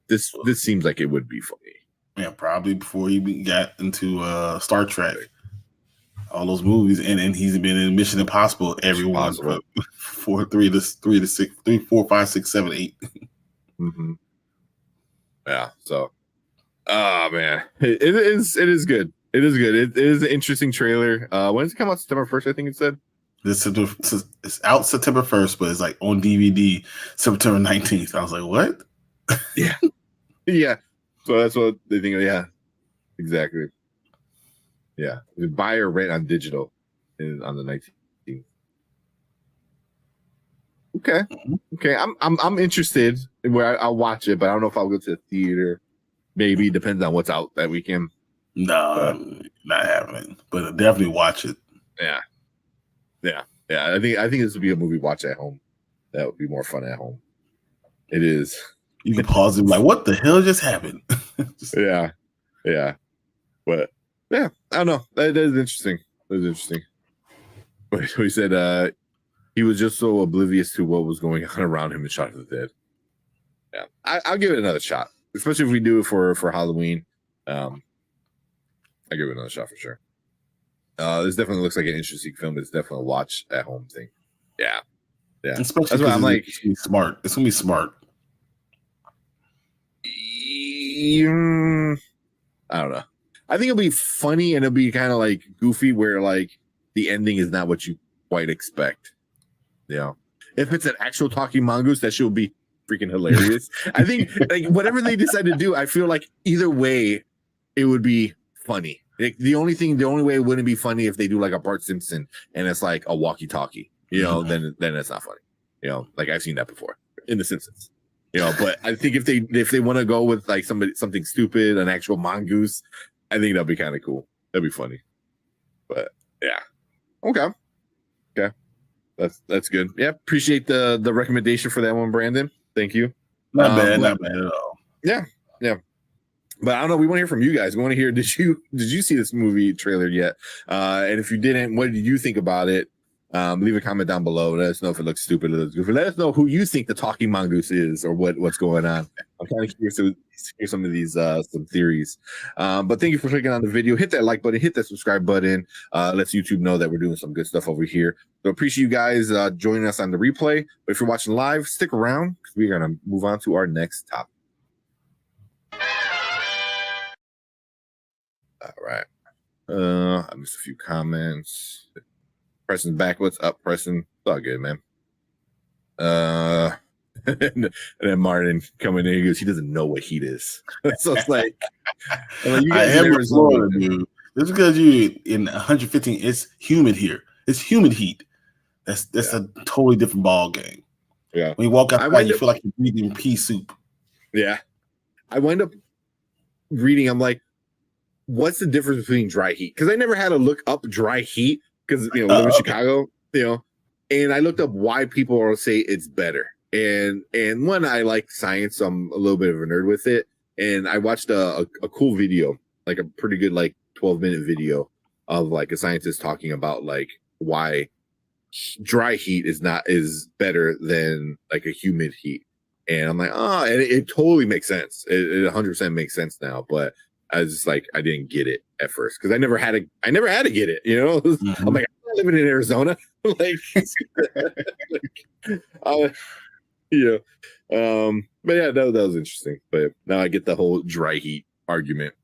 Speaker 1: This seems like it would be funny.
Speaker 2: Yeah, probably before he got into Star Trek, all those movies, and he's been in Mission Impossible every one from 4, 3 to 6, 3, 4, 5, 6, 7, 8.
Speaker 1: Mm-hmm. Yeah. So, man, it is good. It is good. It is an interesting trailer. When does it come out? September 1st, I think it said.
Speaker 2: It's out September 1st, but it's like on DVD September 19th. I was like, what?
Speaker 1: Yeah. Yeah. So that's what they think. Yeah, exactly. Yeah. Buy or rent on digital on the 19th. Okay. Okay. I'm interested in where I'll watch it, but I don't know if I'll go to the theater. Maybe depends on what's out that weekend.
Speaker 2: No, not happening. But definitely watch it.
Speaker 1: Yeah. Yeah. Yeah. I think this would be a movie watch at home. That would be more fun at home. It is.
Speaker 2: You can pause it like, what the hell just happened?
Speaker 1: Yeah. Yeah. But yeah, I don't know. That is interesting. That is interesting. But he said he was just so oblivious to what was going on around him in Shaun of the Dead. Yeah. I'll give it another shot. Especially if we do it for Halloween. I'll give it another shot for sure. This definitely looks like an interesting film. It's definitely a watch at home thing. Yeah. Yeah.
Speaker 2: Especially
Speaker 1: that's why I'm like,
Speaker 2: it's gonna be smart. It's gonna be smart.
Speaker 1: I don't know. I think it'll be funny and it'll be kind of like goofy where like the ending is not what you quite expect. You know, if it's an actual talking mongoose, that shit will be freaking hilarious. I think like whatever they decide to do, I feel like either way, it would be funny. Like, the only way it wouldn't be funny if they do like a Bart Simpson and it's like a walkie-talkie, you know, then it's not funny. You know, like I've seen that before in The Simpsons. You know, but I think if they want to go with like something stupid, an actual mongoose, I think that'd be kind of cool. That'd be funny. But yeah. Okay. That's good. Yeah, appreciate the recommendation for that one, Brandon. Thank you.
Speaker 2: Not bad at all.
Speaker 1: Yeah. But I don't know. We want to hear from you guys. We want to hear, did you see this movie trailer yet? And if you didn't, what did you think about it? Leave a comment down below. Let us know if it looks stupid or looks goofy. Let us know who you think the talking mongoose is or what's going on. I'm kind of curious to hear some of these some theories. But thank you for clicking on the video. Hit that like button. Hit that subscribe button. Lets YouTube know that we're doing some good stuff over here. So appreciate you guys joining us on the replay. But if you're watching live, stick around because we're going to move on to our next topic. All right. I missed a few comments. Preston's back. What's up, Preston? It's all good, man. And then Martin coming in, he goes, he doesn't know what heat is. So it's like you guys
Speaker 2: I am
Speaker 1: in
Speaker 2: in Florida, dude. Just because you in 115, it's humid here. It's humid heat. That's a totally different ball game.
Speaker 1: Yeah.
Speaker 2: When you walk outside, you feel like you're breathing pea soup.
Speaker 1: Yeah. I wind up reading, I'm like, what's the difference between dry heat? Because I never had to look up dry heat because, you know, I live in Chicago, you know, and I looked up why people say it's better. And one, I like science, so I'm a little bit of a nerd with it. And I watched a cool video, like a pretty good, like 12-minute video of like a scientist talking about like why dry heat is better than like a humid heat. And I'm like, and it totally makes sense. It 100% makes sense now. But I was just like, I didn't get it at first because I never had to get it. You know,
Speaker 2: Mm-hmm.
Speaker 1: I'm like, I'm not living in Arizona, like, yeah. But yeah, that was interesting. But now I get the whole dry heat argument.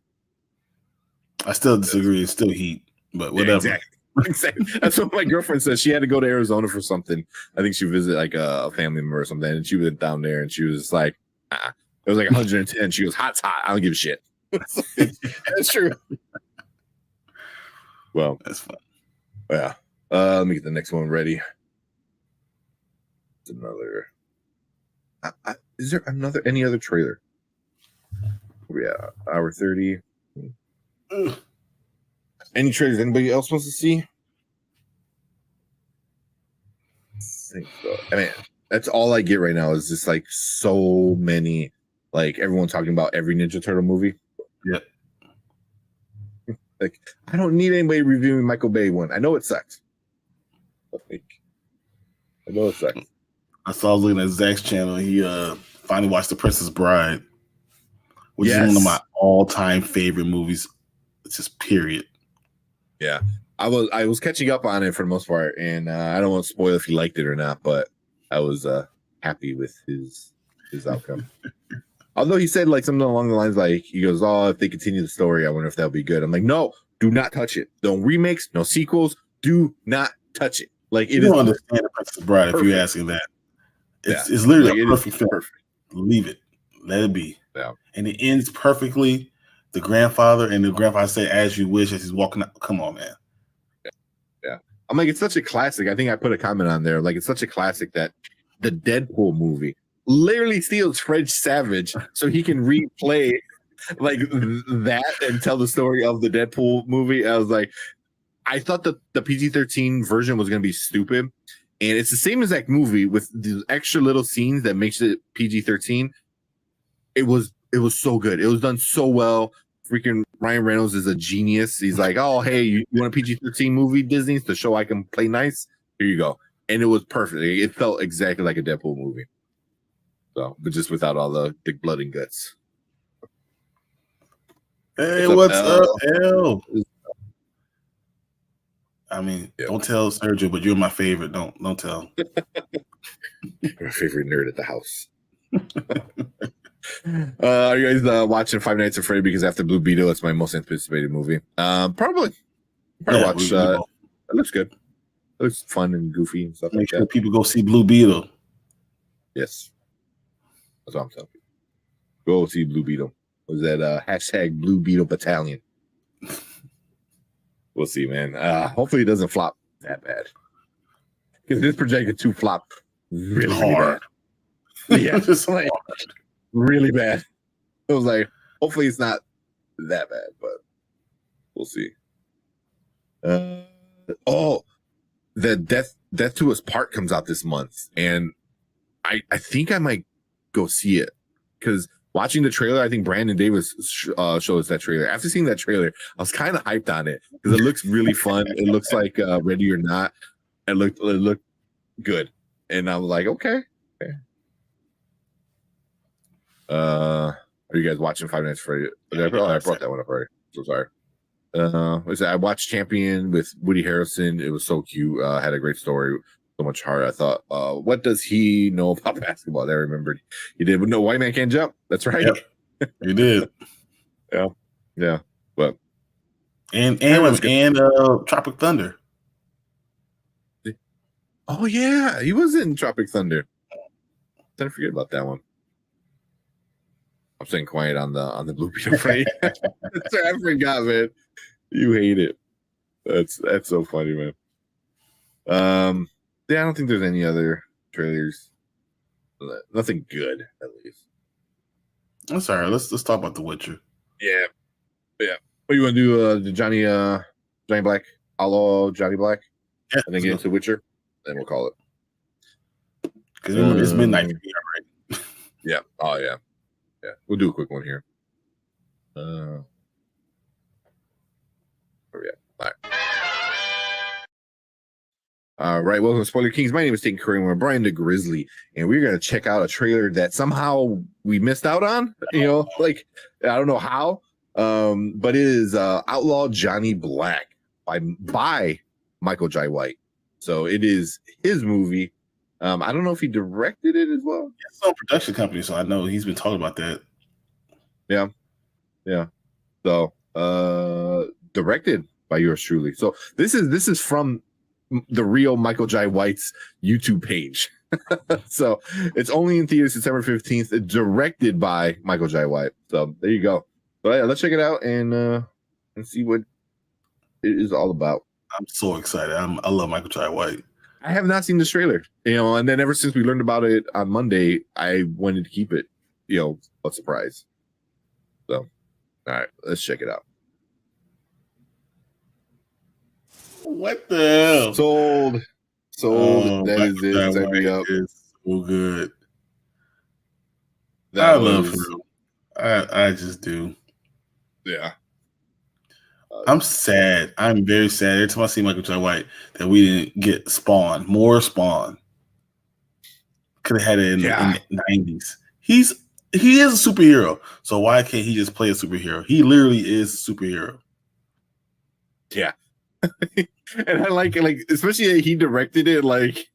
Speaker 2: I still disagree. It's still heat, but whatever.
Speaker 1: Yeah, exactly. That's what my girlfriend says. She had to go to Arizona for something. I think she visited like a family member or something, and she went down there and she was like, it was like 110. She goes, hot's hot. I don't give a shit. That's true. Well,
Speaker 2: That's fun.
Speaker 1: yeah. Let me get the next one ready. It's another. Is there any other trailer? Yeah, hour 30. Any trailers anybody else wants to see? I think so. I mean, that's all I get right now is just like so many, like everyone talking about every Ninja Turtle movie.
Speaker 2: Yeah.
Speaker 1: Like, I don't need anybody reviewing Michael Bay one. I know it sucks. I know it sucks.
Speaker 2: I saw looking at Zach's channel. He finally watched The Princess Bride, which is one of my all-time favorite movies. It's just period.
Speaker 1: Yeah, I was catching up on it for the most part, and I don't want to spoil if he liked it or not, but I was happy with his outcome. Although he said like something along the lines like, he goes, "Oh, if they continue the story, I wonder if that'll be good." I'm like, no, do not touch it. No remakes, no sequels. Do not touch it. Like,
Speaker 2: you don't understand The Princess Bride if you're asking that. It's literally like, a perfect film. Perfect. Leave it. Let it be.
Speaker 1: Yeah.
Speaker 2: And it ends perfectly. The grandfather say, "As you wish," as he's walking out. Come on, man.
Speaker 1: Yeah. I'm like, it's such a classic. I think I put a comment on there. Like, it's such a classic that the Deadpool movie literally steals Fred Savage so he can replay like that and tell the story of the Deadpool movie. I was like, I thought that the PG-13 version was going to be stupid. And it's the same exact movie with the extra little scenes that makes it PG-13. It was so good. It was done so well. Freaking Ryan Reynolds is a genius. He's like, oh, hey, you want a PG-13 movie, Disney, to show I can play nice? Here you go. And it was perfect. It felt exactly like a Deadpool movie. So, but just without all the big blood and guts.
Speaker 2: Hey, what's up, L? I mean, don't tell Sergio, but you're my favorite. Don't tell.
Speaker 1: My favorite nerd at the house. Are you guys watching Five Nights at Freddy? Because after Blue Beetle, it's my most anticipated movie. Probably watch. It looks good. It looks fun and goofy and stuff
Speaker 2: Make
Speaker 1: like
Speaker 2: sure
Speaker 1: that.
Speaker 2: people go see Blue Beetle.
Speaker 1: Yes, that's what I'm telling you. Go see Blue Beetle. Was that hashtag Blue Beetle Battalion? We'll see, man. Hopefully it doesn't flop that bad, because this projected to flop really
Speaker 2: Hard.
Speaker 1: bad. Yeah, just like really bad. It was like, hopefully it's not that bad, but we'll see. The Death to Us Part comes out this month, and I think I might go see it, because watching the trailer, I think Brandon Davis showed us that trailer. After seeing that trailer, I was kind of hyped on it because it looks really fun. It looks like Ready or Not. It looked good, and I was like, okay. Are you guys watching Five Nights at Freddy's? I brought that one up already. So sorry. I watched Champion with Woody Harrelson. It was so cute. Had a great story. So much heart. I thought, what does he know about basketball? I remembered he did. No, White Man Can't Jump. That's right.
Speaker 2: Yep. He did.
Speaker 1: Yeah. But
Speaker 2: and Tropic Thunder.
Speaker 1: Oh yeah, he was in Tropic Thunder. Didn't forget about that one. I'm staying quiet on the Blue Beetle fight. I forgot, man. You hate it. That's so funny, man. Yeah, I don't think there's any other trailers. Nothing good, at least.
Speaker 2: That's all right. Let's talk about The Witcher.
Speaker 1: Yeah. What you want to do? The Johnny Black, Outlaw Johnny Black,
Speaker 2: Yeah,
Speaker 1: and then get into Witcher. Then we'll call it.
Speaker 2: Because remember, it's midnight for me, right?
Speaker 1: Yeah. Oh yeah. Yeah. We'll do a quick one here. Where we at? All right. All right, welcome to Spoiler Kings. My name is Taking Curry. We're Brian the Grizzly, and we're gonna check out a trailer that somehow we missed out on. Like I don't know how, but it is Outlaw Johnny Black by Michael Jai White. So it is his movie. I don't know if he directed it as well.
Speaker 2: It's no production company, so I know he's been talking about that.
Speaker 1: Yeah. So directed by yours truly. So this is from the real Michael Jai White's YouTube page. So it's only in theaters September 15th, directed by Michael Jai White. So there you go. But yeah, let's check it out and see what it is all about.
Speaker 2: I'm so excited. I love Michael Jai White.
Speaker 1: I have not seen this trailer, and then ever since we learned about it on Monday, I wanted to keep it, a surprise. So, all right, let's check it out.
Speaker 2: What the hell?
Speaker 1: Sold. That is it. Set me up.
Speaker 2: Is so good.
Speaker 1: I
Speaker 2: love him. I just do.
Speaker 1: Yeah.
Speaker 2: I'm sad. I'm very sad. Every time I see Michael Jai White that we didn't get more Spawn. Could have had it in the 90s. He is a superhero. So why can't he just play a superhero? He literally is a superhero.
Speaker 1: Yeah. And I like it, like, especially he directed it, like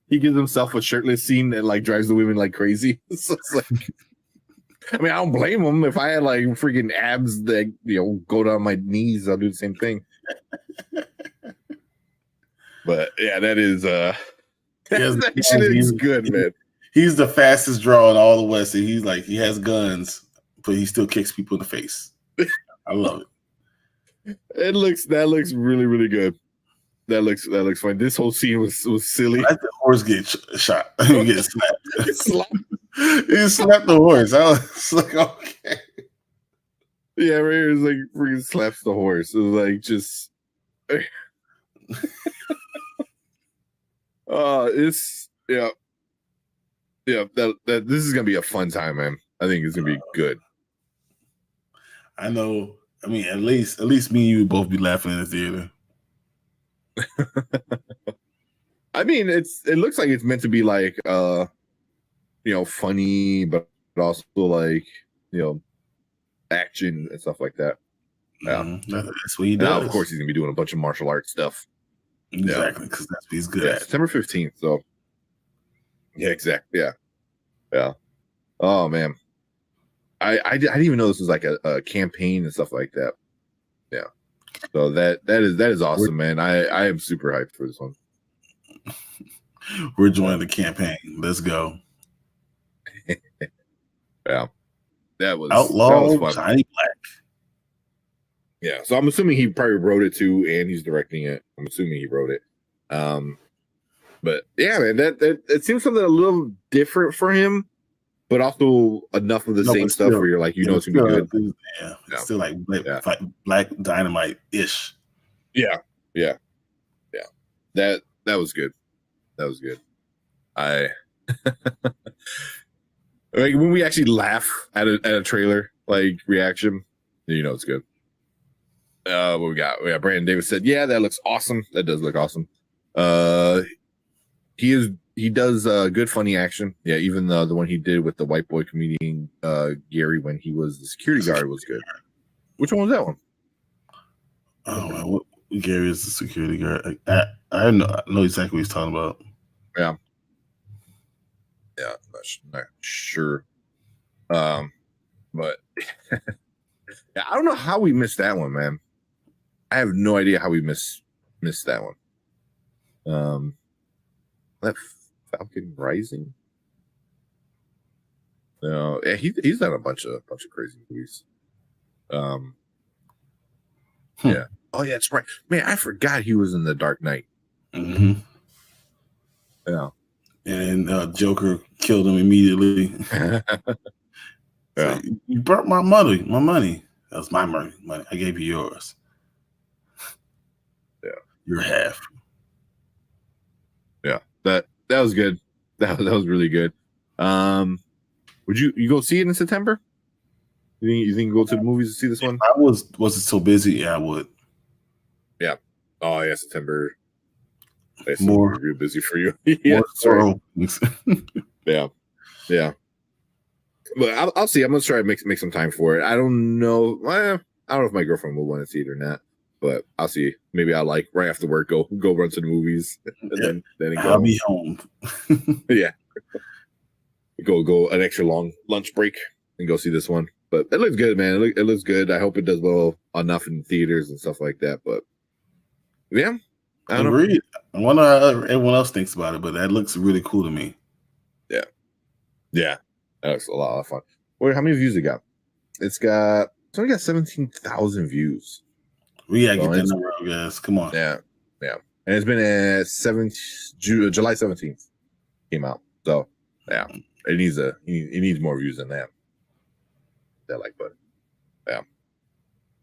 Speaker 1: he gives himself a shirtless scene that like drives the women like crazy. So it's like, I mean, I don't blame him. If I had like freaking abs that go down my knees, I'll do the same thing. But yeah, that shit is good, man.
Speaker 2: He's the fastest draw in all the West, and he has guns, but he still kicks people in the face. I love it.
Speaker 1: That looks really, really good. That looks fun. This whole scene was silly.
Speaker 2: I let the horse get shot. Get slapped. He slapped the horse. I was like, okay.
Speaker 1: Yeah, right here is like freaking slaps the horse. It was like just it's yeah. That this is gonna be a fun time, man. I think it's gonna be good.
Speaker 2: I know. I mean, at least me and you would both be laughing in the theater.
Speaker 1: I mean, it looks like it's meant to be like funny, but also like action and stuff like that. Yeah,
Speaker 2: that's what he does.
Speaker 1: Now, of course, he's gonna be doing a bunch of martial arts stuff.
Speaker 2: Exactly, because that's what he's good at.
Speaker 1: September 15th. So yeah, exactly. Yeah. Oh man, I didn't even know this was like a campaign and stuff like that. Yeah. So that is awesome, man. I am super hyped for this one.
Speaker 2: We're joining the campaign. Let's go.
Speaker 1: Yeah, that was
Speaker 2: Outlaw
Speaker 1: fun.
Speaker 2: Johnny Black.
Speaker 1: Yeah, so I'm assuming he probably wrote it too, and he's directing it. I'm assuming he wrote it. But yeah, man, that it seems something a little different for him, but also enough of the same stuff where you're like, it's gonna be good.
Speaker 2: Yeah, it's still like Black Dynamite ish.
Speaker 1: Yeah. That was good. That was good. I like when we actually laugh at a trailer like reaction, it's good. What we got? Brandon Davis said, "Yeah, that looks awesome. That does look awesome." He does good funny action. Yeah, even the one he did with the white boy comedian Gary when he was the security guard was good. Which one was that one?
Speaker 2: Oh, Gary is the security guard. I know exactly what he's talking about.
Speaker 1: Yeah, not sure. But yeah, I don't know how we missed that one, man. I have no idea how we missed that one. That Falcon Rising. No, yeah, he's done a bunch of crazy movies. Yeah. Oh yeah, that's right. Man, I forgot he was in The Dark Knight.
Speaker 2: Mm-hmm.
Speaker 1: Yeah.
Speaker 2: And Joker killed him immediately.
Speaker 1: Yeah.
Speaker 2: You burnt my money. That was my money. I gave you yours.
Speaker 1: Yeah.
Speaker 2: Your half.
Speaker 1: Yeah. That was good. That was really good. Would you go see it in September? You think you go to the movies to see this one?
Speaker 2: If I wasn't so busy, yeah, I would.
Speaker 1: Yeah. Oh yeah, September. It's
Speaker 2: More
Speaker 1: real busy for you. Yeah.
Speaker 2: Sorry.
Speaker 1: Yeah. But I'll see. I'm gonna try to make some time for it. I don't know. I don't know if my girlfriend will want to see it or not. But I'll see. Maybe I'll right after work go run to the movies and then
Speaker 2: I'll be home.
Speaker 1: Yeah. Go an extra long lunch break and go see this one. But it looks good, man. It looks good. I hope it does well enough in theaters and stuff like that. But yeah, I don't know.
Speaker 2: I wonder how everyone else thinks about it, but that looks really cool to me.
Speaker 1: Yeah, that looks a lot of fun. Wait, how many views it got? It's only got 17,000 views.
Speaker 2: We gotta get that number out, guys. Come on.
Speaker 1: Yeah, and it's been at July 17th came out. So yeah, it needs more views than that. That like button. Yeah,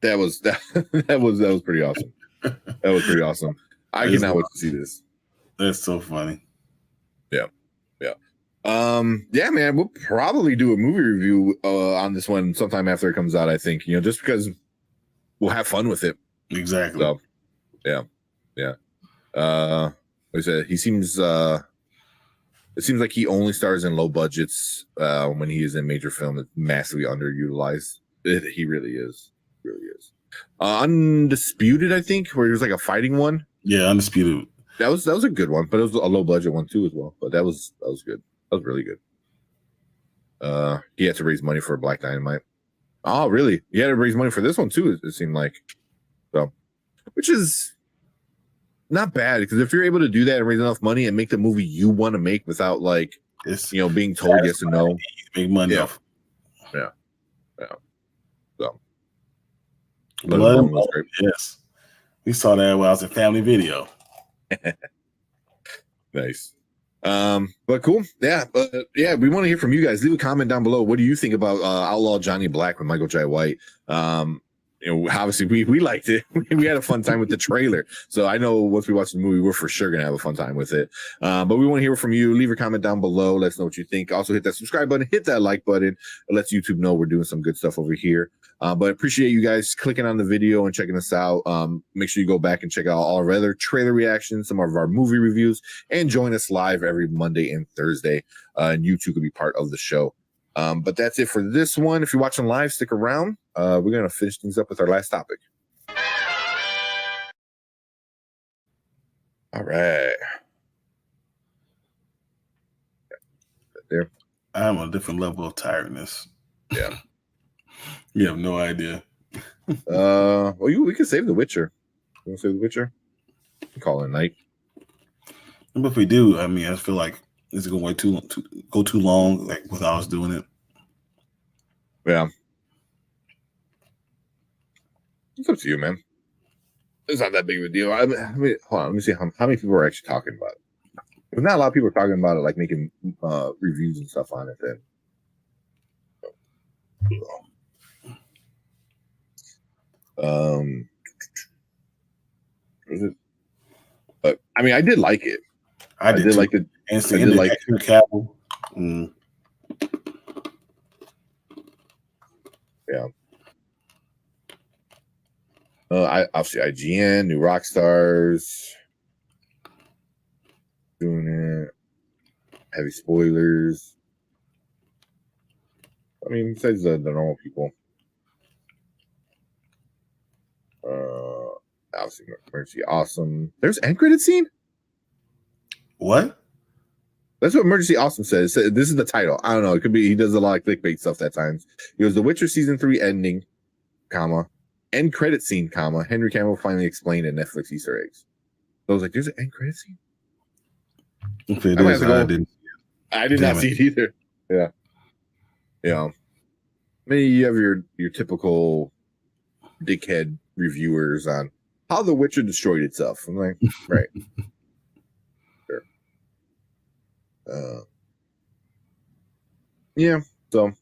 Speaker 1: that was pretty awesome. That was pretty awesome. I cannot wait to see this.
Speaker 2: That's so funny.
Speaker 1: Yeah. Yeah, man, we'll probably do a movie review on this one sometime after it comes out. I think just because we'll have fun with it.
Speaker 2: Exactly.
Speaker 1: So, yeah. Like I said, he seems. It seems like he only stars in low budgets when he is in major film. It's massively underutilized. He really is. Undisputed, I think, where he was like a fighting one.
Speaker 2: Yeah, Undisputed.
Speaker 1: That was a good one, but it was a low budget one too as well. But that was good. That was really good. He had to raise money for Black Dynamite. Oh, really? He had to raise money for this one too. It seemed like, so, which is not bad because if you're able to do that and raise enough money and make the movie you want to make without being told yes or no,
Speaker 2: make money
Speaker 1: yeah.
Speaker 2: off.
Speaker 1: Yeah. So,
Speaker 2: Blood and Bone, yes, we saw that when I was in Family Video.
Speaker 1: Nice. But cool. Yeah. We want to hear from you guys. Leave a comment down below. What do you think about Outlaw Johnny Black with Michael Jai White? Obviously we liked it. We had a fun time with the trailer. So I know once we watch the movie, we're for sure gonna have a fun time with it. But we want to hear from you. Leave a comment down below. Let us know what you think. Also hit that subscribe button, hit that like button. It lets YouTube know we're doing some good stuff over here. But appreciate you guys clicking on the video and checking us out. Make sure you go back and check out all our other trailer reactions, some of our movie reviews, and join us live every Monday and Thursday. And you too could be part of the show. But that's it for this one. If you're watching live, stick around. We're going to finish things up with our last topic. All right. There.
Speaker 2: I'm on a different level of tiredness.
Speaker 1: Yeah.
Speaker 2: You have no idea.
Speaker 1: We can save The Witcher. You want to save The Witcher? Call it a night.
Speaker 2: But if we do, I mean, I feel like it's going to go too long, like without us doing it.
Speaker 1: Yeah. It's up to you, man. It's not that big of a deal. I mean, hold on. Let me see how many people are actually talking about it. There's not a lot of people talking about it, like making reviews and stuff on it. Then. Was it? But I mean, I did like it.
Speaker 2: I did
Speaker 1: like it.
Speaker 2: And it's the end of Henry Cavill.
Speaker 1: Yeah. Obviously IGN, New Rockstars, doing it. Heavy spoilers. I mean, besides the normal people. Obviously, Emergency Awesome. There's end credit scene.
Speaker 2: What?
Speaker 1: That's what Emergency Awesome says. This is the title. I don't know. It could be he does a lot of clickbait stuff at times. He goes, The Witcher season 3 ending, comma, end credit scene, comma. Henry Cavill finally explained at Netflix Easter eggs. So I was like, there's an end credit scene.
Speaker 2: If it is,
Speaker 1: I did not see it either. Yeah. Yeah. Maybe you have your typical dickhead reviewers on how The Witcher destroyed itself. I'm like, right. Sure. Yeah. So.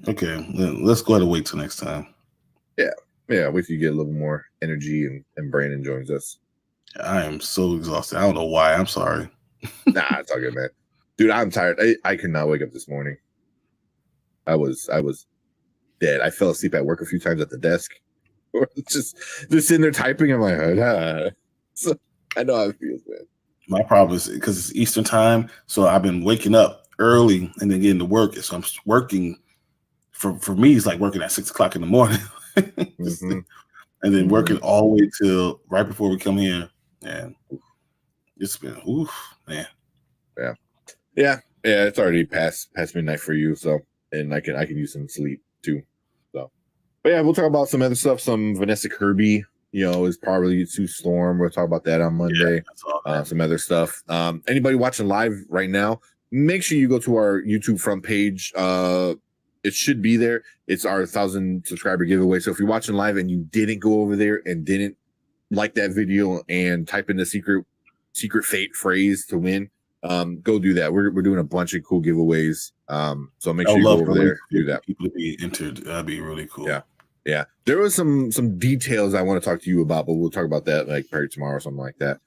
Speaker 2: Okay. Let's go ahead and wait till next time.
Speaker 1: Yeah. Yeah. Wait till you get a little more energy and Brandon joins us.
Speaker 2: I am so exhausted. I don't know why. I'm sorry.
Speaker 1: Nah, it's all good, man. Dude, I'm tired. I could not wake up this morning. I was dead. I fell asleep at work a few times at the desk. Or just sitting there typing. I'm like, So I know how it feels, man.
Speaker 2: My problem is because it's Eastern time, so I've been waking up early and then getting to work. So I'm working. For me, it's like working at 6 o'clock in the morning, and then working all the way till right before we come here. And it's been, man.
Speaker 1: Yeah. It's already past midnight for you, so and I can use some sleep too. So, but yeah, we'll talk about some other stuff. Some Vanessa Kirby, is probably Sue Storm. We'll talk about that on Monday. Yeah, some other stuff. Anybody watching live right now, make sure you go to our YouTube front page. It should be there. It's our 1,000 subscriber giveaway. So if you're watching live and you didn't go over there and didn't like that video and type in the secret fate phrase to win, go do that. We're doing a bunch of cool giveaways. So make sure you go over there, do that.
Speaker 2: People to be entered. That'd be really cool.
Speaker 1: Yeah. There was some details I want to talk to you about, but we'll talk about that like probably tomorrow or something like that.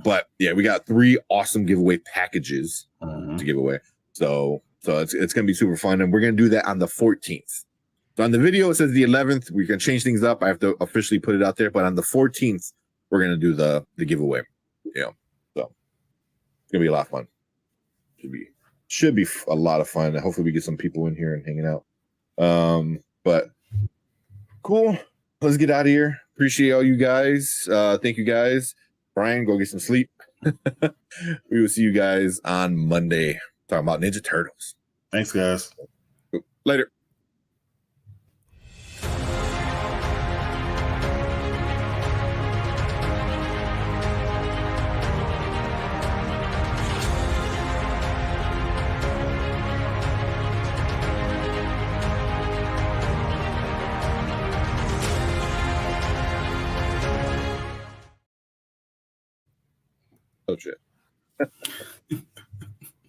Speaker 1: But yeah, we got 3 awesome giveaway packages to give away. So it's gonna be super fun, and we're gonna do that on the 14th. So on the video it says the 11th. We can change things up. I have to officially put it out there, but on the 14th we're gonna do the giveaway. So it's gonna be a lot of fun. Should be a lot of fun. Hopefully we get some people in here and hanging out. But cool. Let's get out of here. Appreciate all you guys. Thank you guys. Brian, go get some sleep. We will see you guys on Monday talking about Ninja Turtles.
Speaker 2: Thanks, guys.
Speaker 1: Later. Oh shit.